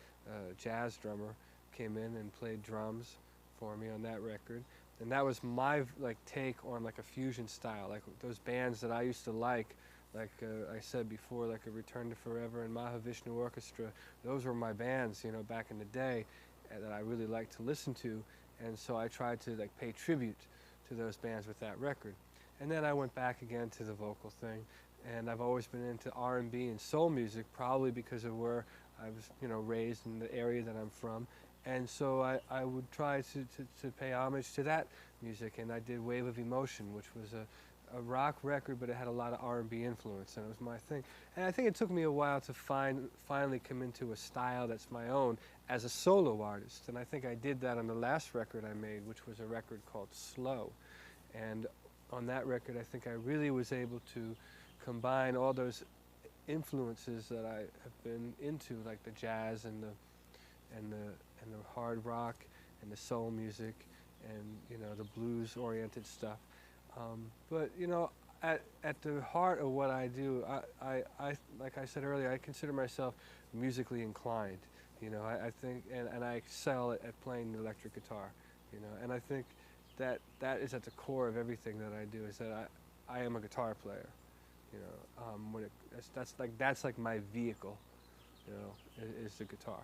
jazz drummer, came in and played drums for me on that record. And that was my take on like a fusion style, like those bands that I used to like I said before, like a Return to Forever and Mahavishnu Orchestra. Those were my bands, you know, back in the day that I really liked to listen to, and so I tried to like pay tribute to those bands with that record. And then I went back again to the vocal thing, and I've always been into R&B and soul music, probably because of where I was, you know, raised in the area that I'm from. And so I would try to pay homage to that music, and I did Wave of Emotion, which was a rock record, but it had a lot of R&B influence, and it was my thing. And I think it took me a while to finally come into a style that's my own as a solo artist. And I think I did that on the last record I made, which was a record called Slow. And on that record, I think I really was able to combine all those influences that I have been into, like the jazz and the hard rock and the soul music and, you know, the blues-oriented stuff. But, you know, at the heart of what I do, I like I said earlier, I consider myself musically inclined. You know, I think, and I excel at playing the electric guitar. You know, and I think that is at the core of everything that I do. Is that I am a guitar player. You know, that's like my vehicle. You know, is the guitar.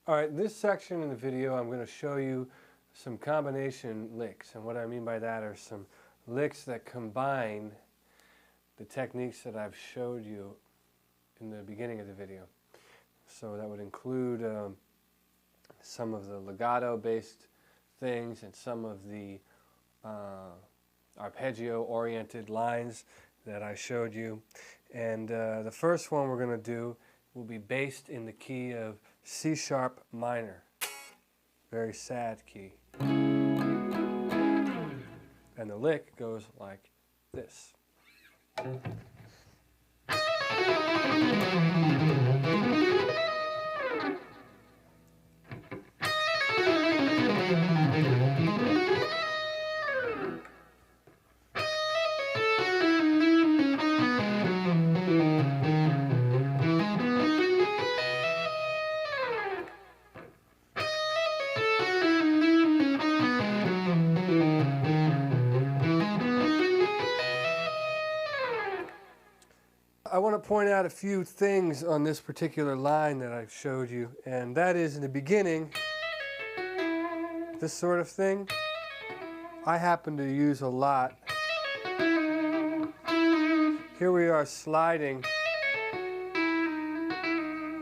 All right, this section in the video, I'm going to show you some combination licks. And what I mean by that are some licks that combine the techniques that I've showed you in the beginning of the video. So that would include some of the legato-based things and some of the arpeggio-oriented lines that I showed you. And the first one we're going to do will be based in the key of C sharp minor, very sad key. And the lick goes like this. I want to point out a few things on this particular line that I've showed you, and that is in the beginning, this sort of thing, I happen to use a lot. Here we are sliding,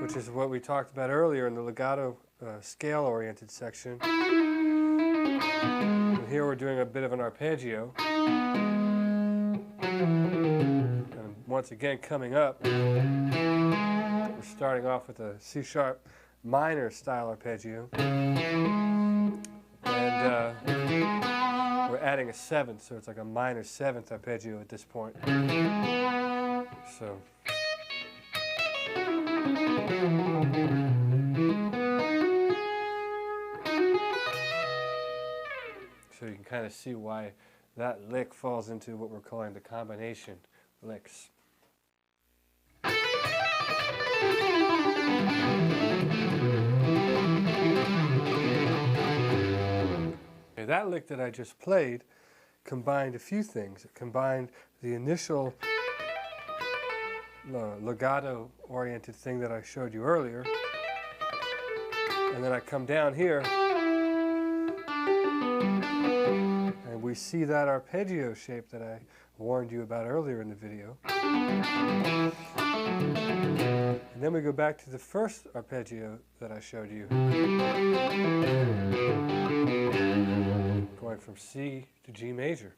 which is what we talked about earlier in the legato scale-oriented section. And here we're doing a bit of an arpeggio. Once again, coming up, we're starting off with a C sharp minor style arpeggio, and we're adding a seventh, so it's like a minor seventh arpeggio at this point. So you can kind of see why that lick falls into what we're calling the combination licks. Okay, that lick that I just played combined a few things. It combined the initial legato-oriented thing that I showed you earlier, and then I come down here, and we see that arpeggio shape that I warned you about earlier in the video. And then we go back to the first arpeggio that I showed you, going from C to G major.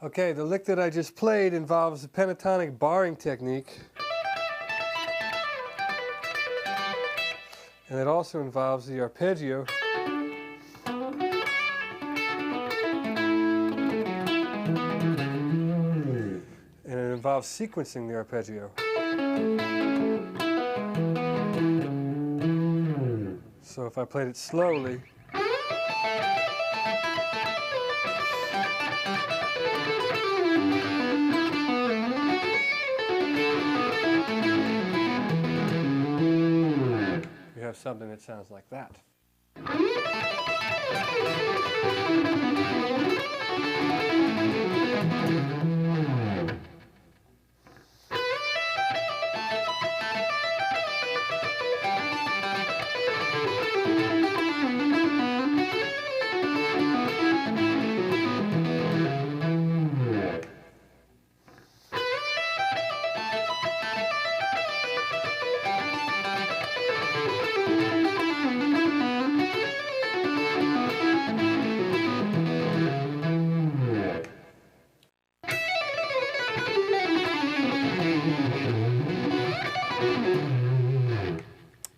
Okay, the lick that I just played involves the pentatonic barring technique, and it also involves the arpeggio, and it involves sequencing the arpeggio. So if I played it slowly, you have something that sounds like that.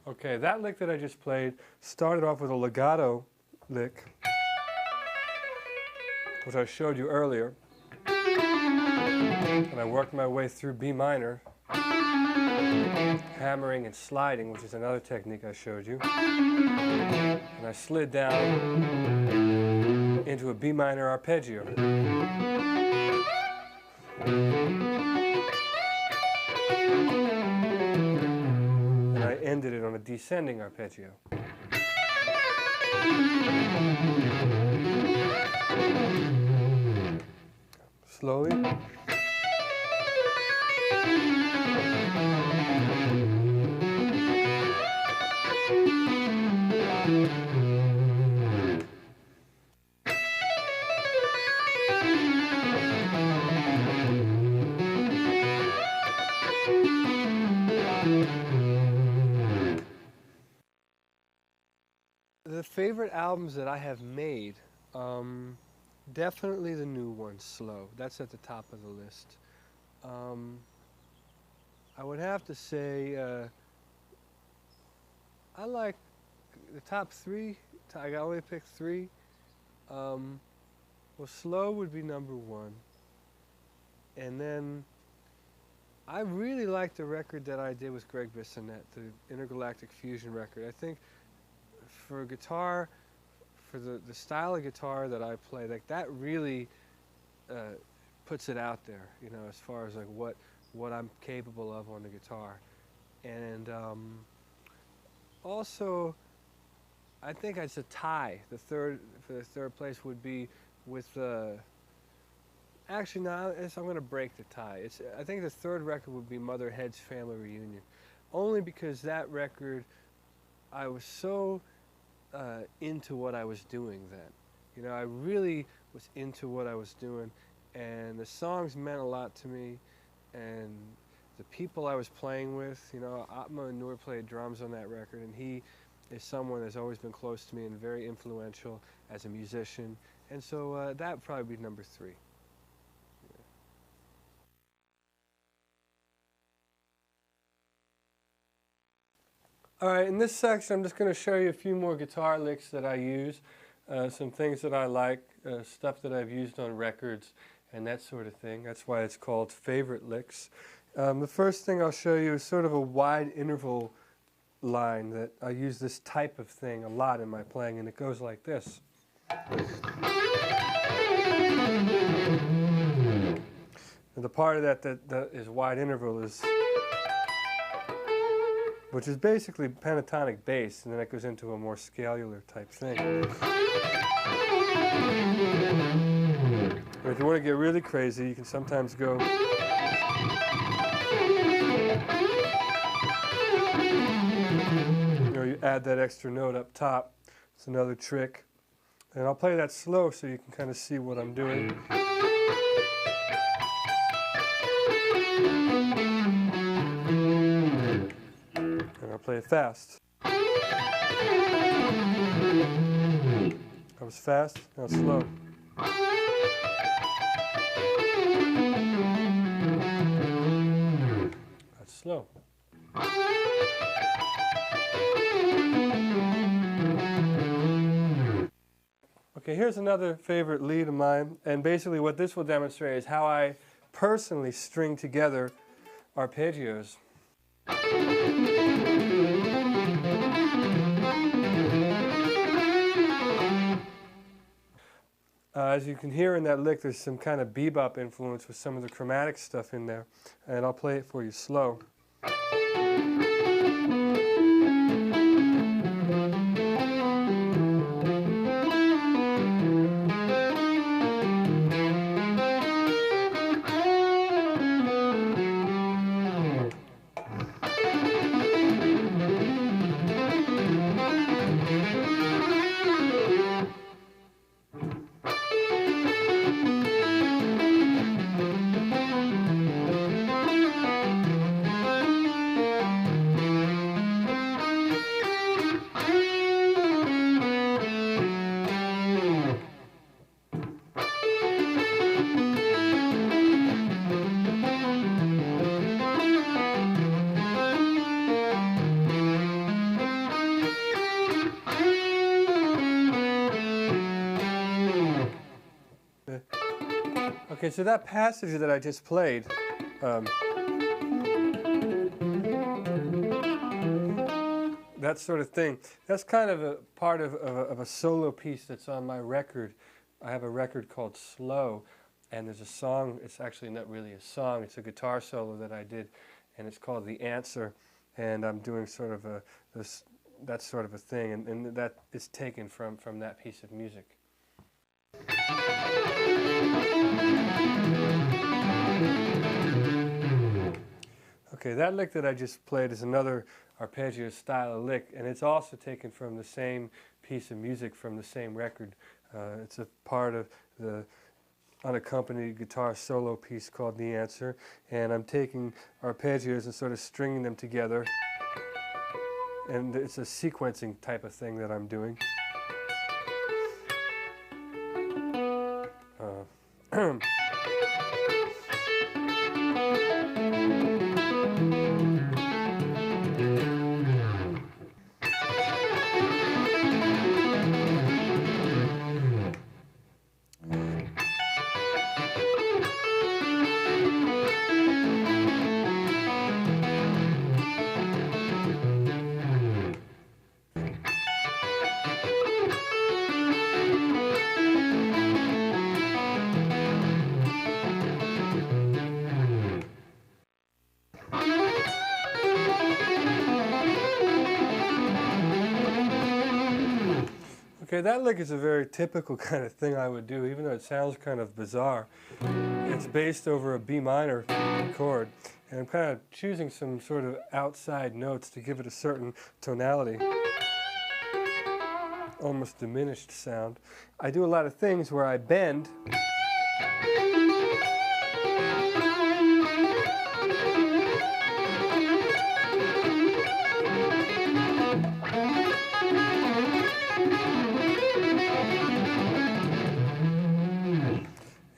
Okay, that lick that I just played started off with a legato lick, which I showed you earlier, and I worked my way through B minor, hammering and sliding, which is another technique I showed you, and I slid down into a B minor arpeggio. Ended it on a descending arpeggio. Slowly. The favorite albums that I have made, definitely the new one, Slow. That's at the top of the list. I would have to say I like the top three. I only picked three. Well, Slow would be number one. And then I really like the record that I did with Greg Bissonette, the Intergalactic Fusion record. I think for guitar, for the style of guitar that I play, like that really puts it out there, you know, as far as like what I'm capable of on the guitar. And also, I think it's a tie. The third place would be with actually no, I'm going to break the tie. I think the third record would be Mother Head's Family Reunion, only because that record I was so into what I was doing then. You know, I really was into what I was doing, and the songs meant a lot to me, and the people I was playing with, you know, Atma Nur played drums on that record, and he is someone that's always been close to me and very influential as a musician, and so that would probably be number three. All right, in this section I'm just going to show you a few more guitar licks that I use, some things that I like, stuff that I've used on records, and that sort of thing. That's why it's called favorite licks. The first thing I'll show you is sort of a wide interval line that I use this type of thing a lot in my playing, and it goes like this. And the part of that is wide interval is, which is basically pentatonic bass, and then it goes into a more scalular type thing. But if you want to get really crazy, you can sometimes go you add that extra note up top. It's another trick. And I'll play that slow so you can kind of see what I'm doing. And I'll play it fast. Comes fast, now slow. That's slow. Okay, here's another favorite lead of mine, and basically what this will demonstrate is how I personally string together arpeggios. As you can hear in that lick, there's some kind of bebop influence with some of the chromatic stuff in there, and I'll play it for you slow. Okay, so that passage that I just played, that sort of thing, that's kind of a part of a solo piece that's on my record. I have a record called Slow, and there's a song, it's actually not really a song, it's a guitar solo that I did, and it's called The Answer, and I'm doing sort of that sort of a thing, and that is taken from that piece of music. Okay, that lick that I just played is another arpeggio style of lick, and it's also taken from the same piece of music from the same record. It's a part of the unaccompanied guitar solo piece called The Answer, and I'm taking arpeggios and sort of stringing them together, and it's a sequencing type of thing that I'm doing. Okay, that lick is a very typical kind of thing I would do, even though it sounds kind of bizarre. It's based over a B minor chord, and I'm kind of choosing some sort of outside notes to give it a certain tonality, almost diminished sound. I do a lot of things where I bend,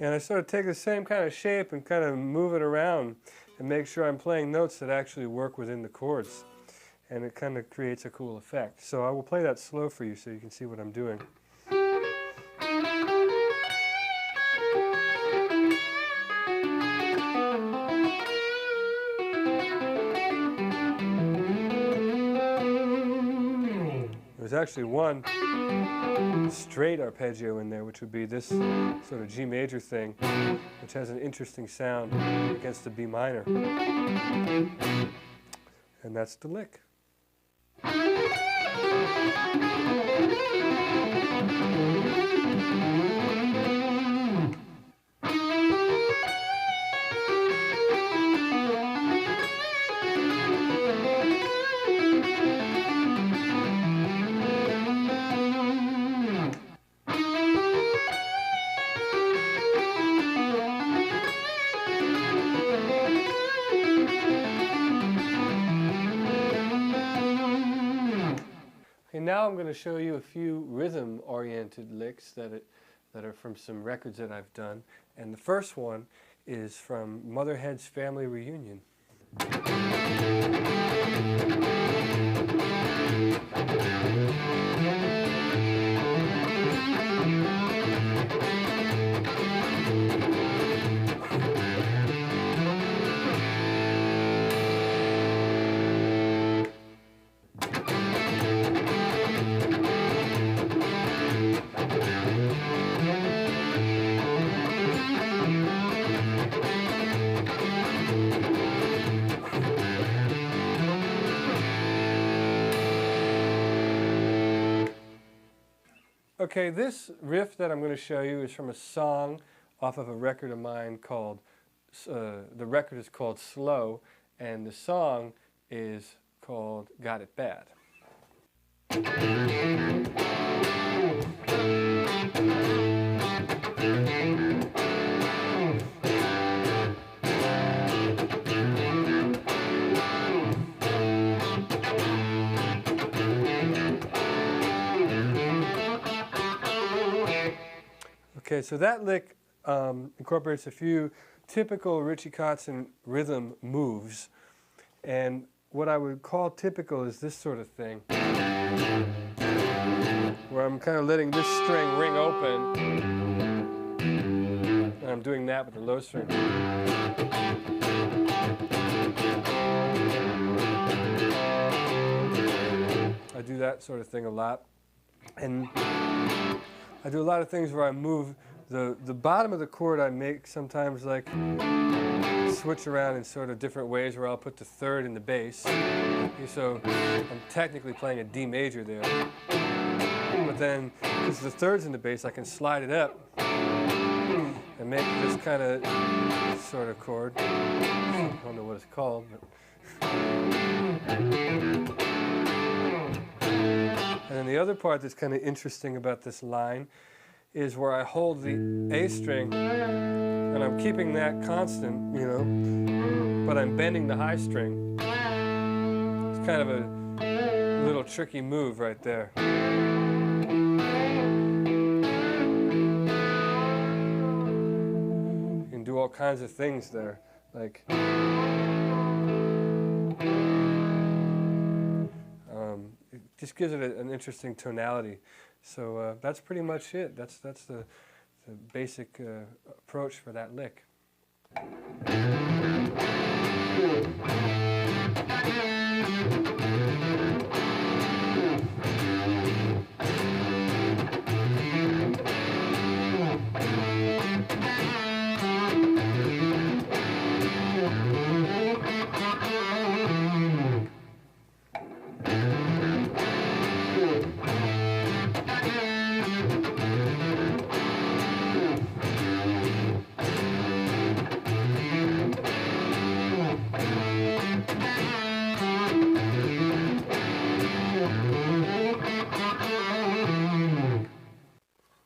and I sort of take the same kind of shape and kind of move it around and make sure I'm playing notes that actually work within the chords. And it kind of creates a cool effect. So I will play that slow for you so you can see what I'm doing. There's actually one straight arpeggio in there, which would be this sort of G major thing, which has an interesting sound against the B minor. And that's the lick. And now I'm going to show you a few rhythm-oriented licks that are from some records that I've done. And the first one is from Motherhead's Family Reunion. Okay, this riff that I'm going to show you is from a song off of a record of mine called, the record is called Slow, and the song is called Got It Bad. Okay, so that lick incorporates a few typical Richie Kotzen rhythm moves, and what I would call typical is this sort of thing, where I'm kind of letting this string ring open, and I'm doing that with the low string. I do that sort of thing a lot, and I do a lot of things where I move the bottom of the chord. I make sometimes like switch around in sort of different ways where I'll put the third in the bass. So I'm technically playing a D major there. But then, because the third's in the bass, I can slide it up and make this kind of sort of chord. I don't know what it's called, but. And then the other part that's kind of interesting about this line is where I hold the A string and I'm keeping that constant, you know, but I'm bending the high string. It's kind of a little tricky move right there. You can do all kinds of things there, like it just gives it an interesting tonality. So that's pretty much it. That's the basic approach for that lick.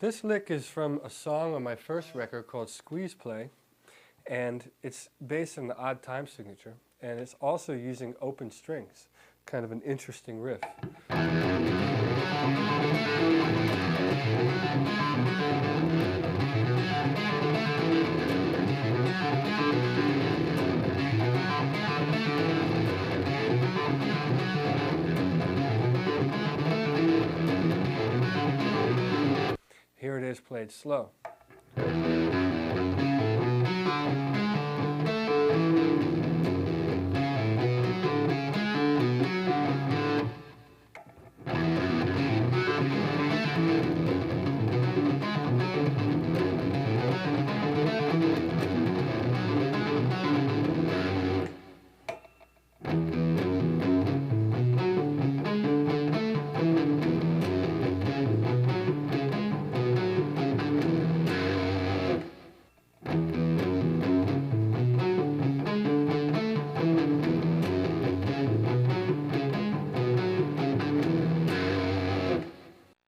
This lick is from a song on my first record called Squeeze Play, and it's based on the odd time signature, and it's also using open strings, kind of an interesting riff. Here it is played slow.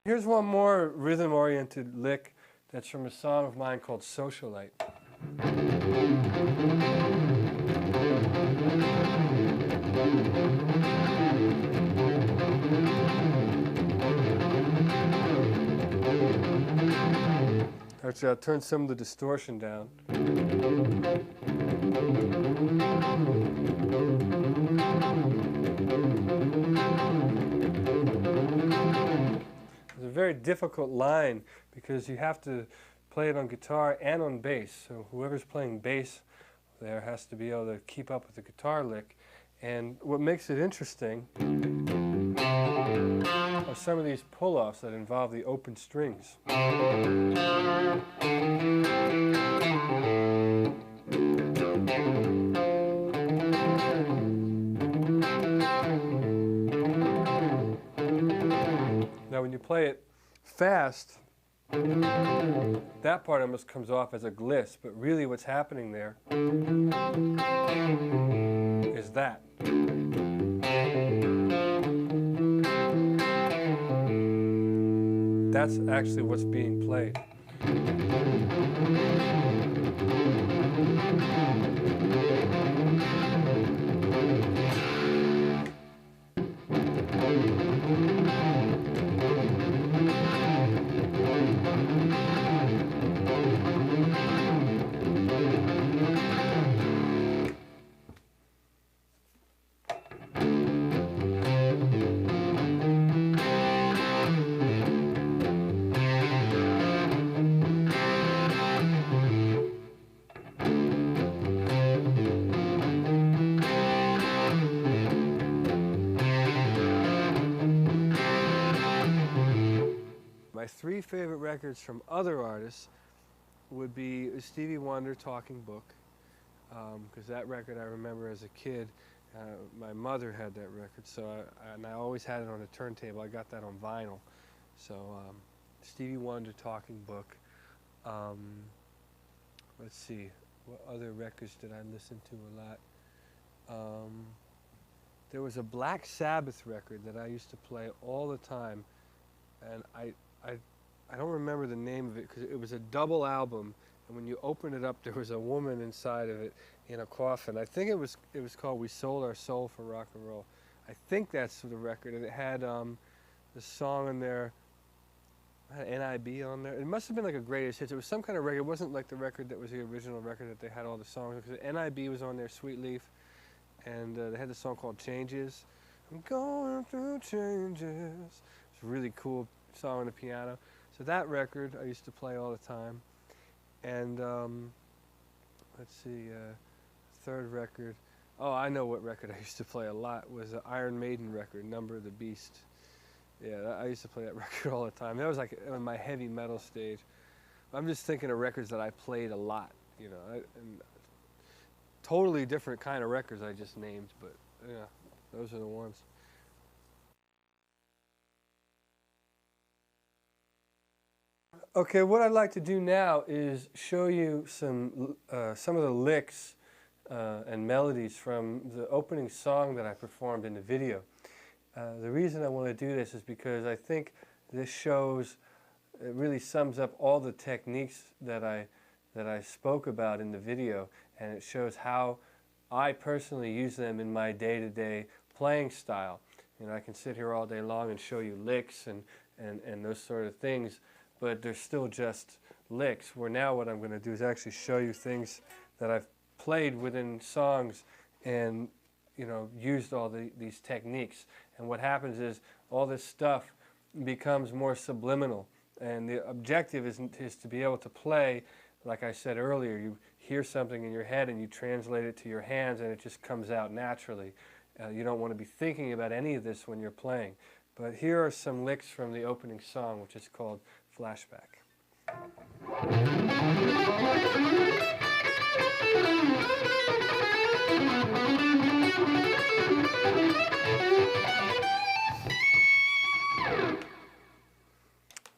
Here's one more rhythm-oriented lick that's from a song of mine called Socialite. Actually, I'll turn some of the distortion down. It's a very difficult line because you have to play it on guitar and on bass. So whoever's playing bass there has to be able to keep up with the guitar lick. And what makes it interesting are some of these pull-offs that involve the open strings. Now when you play it fast, That part almost comes off as a gliss, but really what's happening there is that. That's actually what's being played. My three favorite records from other artists would be Stevie Wonder, Talking Book, because that record I remember as a kid. My mother had that record, so I always had it on a turntable. I got that on vinyl. So Stevie Wonder, Talking Book. Let's see, what other records did I listen to a lot? There was a Black Sabbath record that I used to play all the time, and I don't remember the name of it because it was a double album, and when you open it up there was a woman inside of it in a coffin. I think it was called We Sold Our Soul for Rock and Roll. I think that's the record, and it had the song in there, had NIB on there. It must have been like a greatest hits. It was some kind of record. It wasn't like the record that was the original record that they had all the songs, because NIB was on there, Sweet Leaf, and they had the song called Changes. I'm going through changes. It's a really cool song on the piano. So that record I used to play all the time. And let's see, third record. Oh, I know what record I used to play a lot was an Iron Maiden record, Number of the Beast. Yeah, I used to play that record all the time. That was like in my heavy metal stage. I'm just thinking of records that I played a lot, you know, and totally different kind of records I just named, but yeah, those are the ones. Okay, what I'd like to do now is show you some of the licks and melodies from the opening song that I performed in the video. The reason I want to do this is because I think this shows, it really sums up all the techniques that I spoke about in the video, and it shows how I personally use them in my day-to-day playing style. You know, I can sit here all day long and show you licks and those sort of things, but they're still just licks, where now what I'm going to do is actually show you things that I've played within songs and, you know, used all these techniques. And what happens is all this stuff becomes more subliminal, and the objective is to be able to play, like I said earlier, you hear something in your head and you translate it to your hands and it just comes out naturally. You don't want to be thinking about any of this when you're playing. But here are some licks from the opening song, which is called Flashback.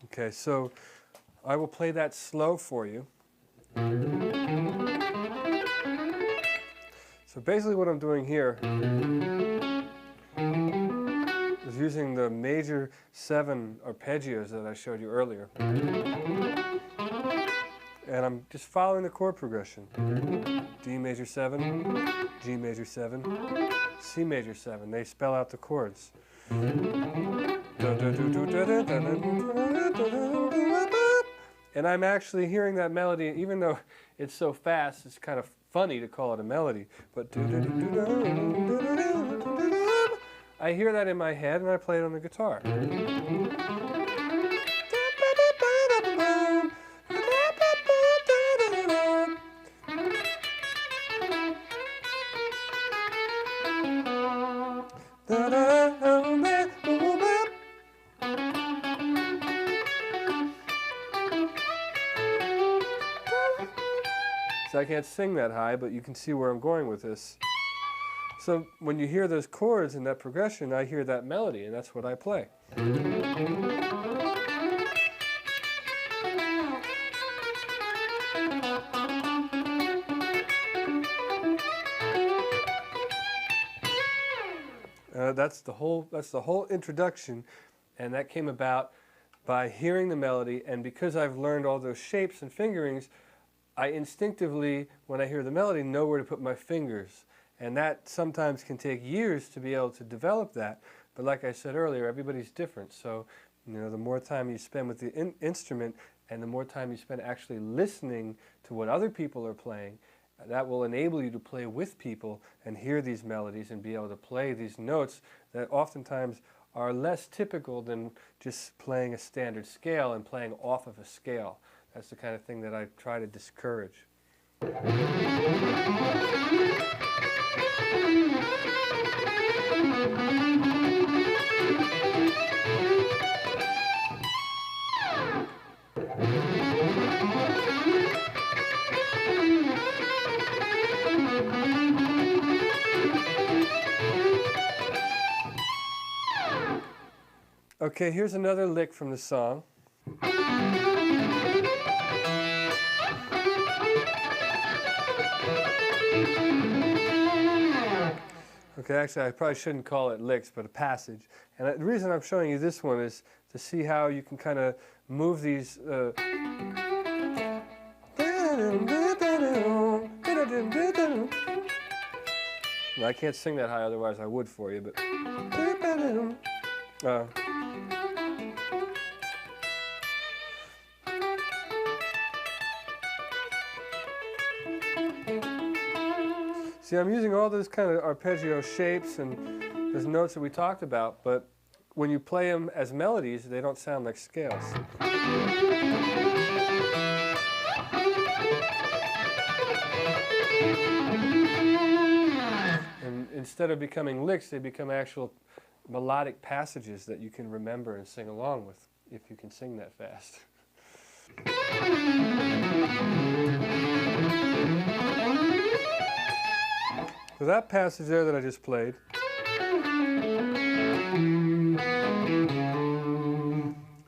Okay, so I will play that slow for you. So basically what I'm doing here is using the major 7 arpeggios that I showed you earlier. And I'm just following the chord progression. D major 7, G major 7, C major 7. They spell out the chords. And I'm actually hearing that melody, even though it's so fast, it's kind of funny to call it a melody. But I hear that in my head and I play it on the guitar. So I can't sing that high, but you can see where I'm going with this. So when you hear those chords and that progression, I hear that melody, and that's what I play. that's the whole introduction, and that came about by hearing the melody. And because I've learned all those shapes and fingerings, I instinctively, when I hear the melody, know where to put my fingers. And that sometimes can take years to be able to develop that. But like I said earlier, everybody's different. So, the more time you spend with the instrument and the more time you spend actually listening to what other people are playing, that will enable you to play with people and hear these melodies and be able to play these notes that oftentimes are less typical than just playing a standard scale and playing off of a scale. That's the kind of thing that I try to discourage. Okay, here's another lick from the song. Okay, actually I probably shouldn't call it licks, but a passage. And the reason I'm showing you this one is to see how you can kind of move these I can't sing that high, otherwise I would for you, but see, I'm using all those kind of arpeggio shapes and those notes that we talked about, but when you play them as melodies, they don't sound like scales. And instead of becoming licks, they become actual melodic passages that you can remember and sing along with, if you can sing that fast. So that passage there that I just played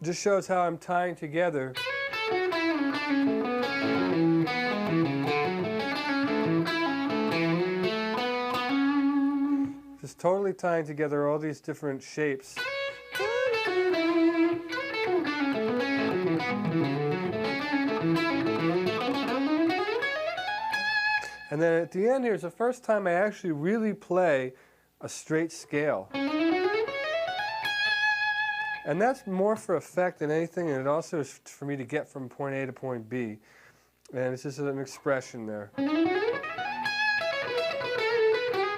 just shows how I'm tying together just totally tying together all these different shapes. And then at the end here is the first time I actually really play a straight scale. And that's more for effect than anything, and it also is for me to get from point A to point B. And it's just an expression there.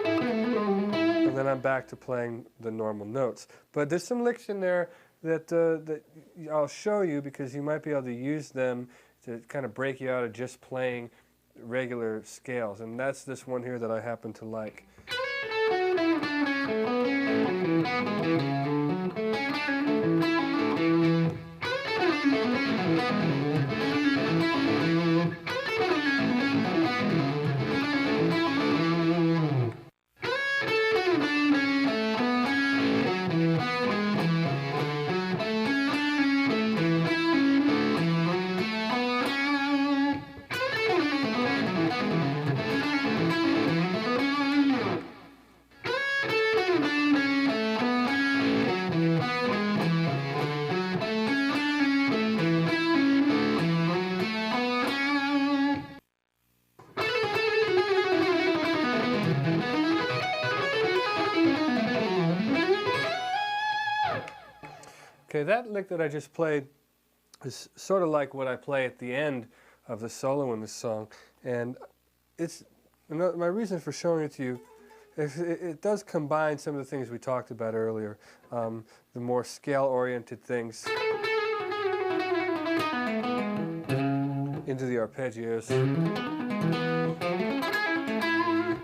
And then I'm back to playing the normal notes. But there's some licks in there that, that I'll show you because you might be able to use them to kind of break you out of just playing regular scales. And that's this one here that I happen to like. Okay, that lick that I just played is sort of like what I play at the end of the solo in this song, and it's my reason for showing it to you. It does combine some of the things we talked about earlier, the more scale-oriented things into the arpeggios.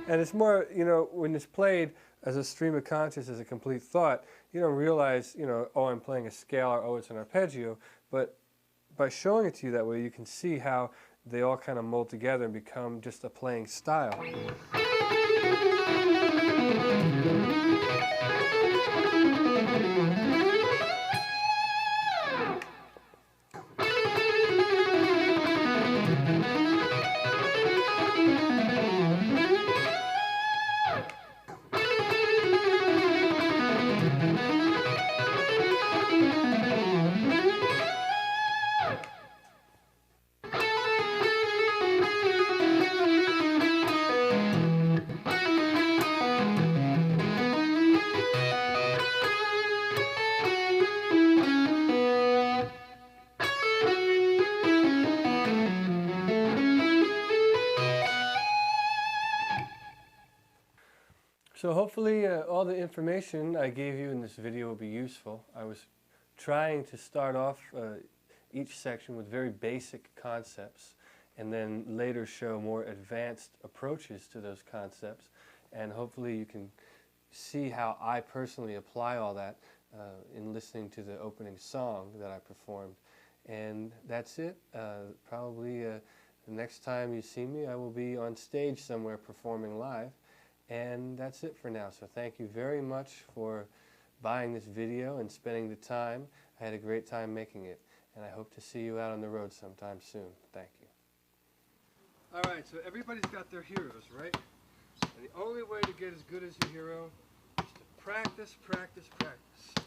And it's more, when it's played as a stream of conscious, as a complete thought, you don't realize, oh, I'm playing a scale, or oh, it's an arpeggio. But by showing it to you that way, you can see how they all kind of mold together and become just a playing style. So hopefully all the information I gave you in this video will be useful. I was trying to start off each section with very basic concepts and then later show more advanced approaches to those concepts, and hopefully you can see how I personally apply all that in listening to the opening song that I performed. And that's it. Probably the next time you see me I will be on stage somewhere performing live. And that's it for now. So thank you very much for buying this video and spending the time. I had a great time making it, and I hope to see you out on the road sometime soon. Thank you. All right, so everybody's got their heroes, right? And the only way to get as good as your hero is to practice, practice, practice.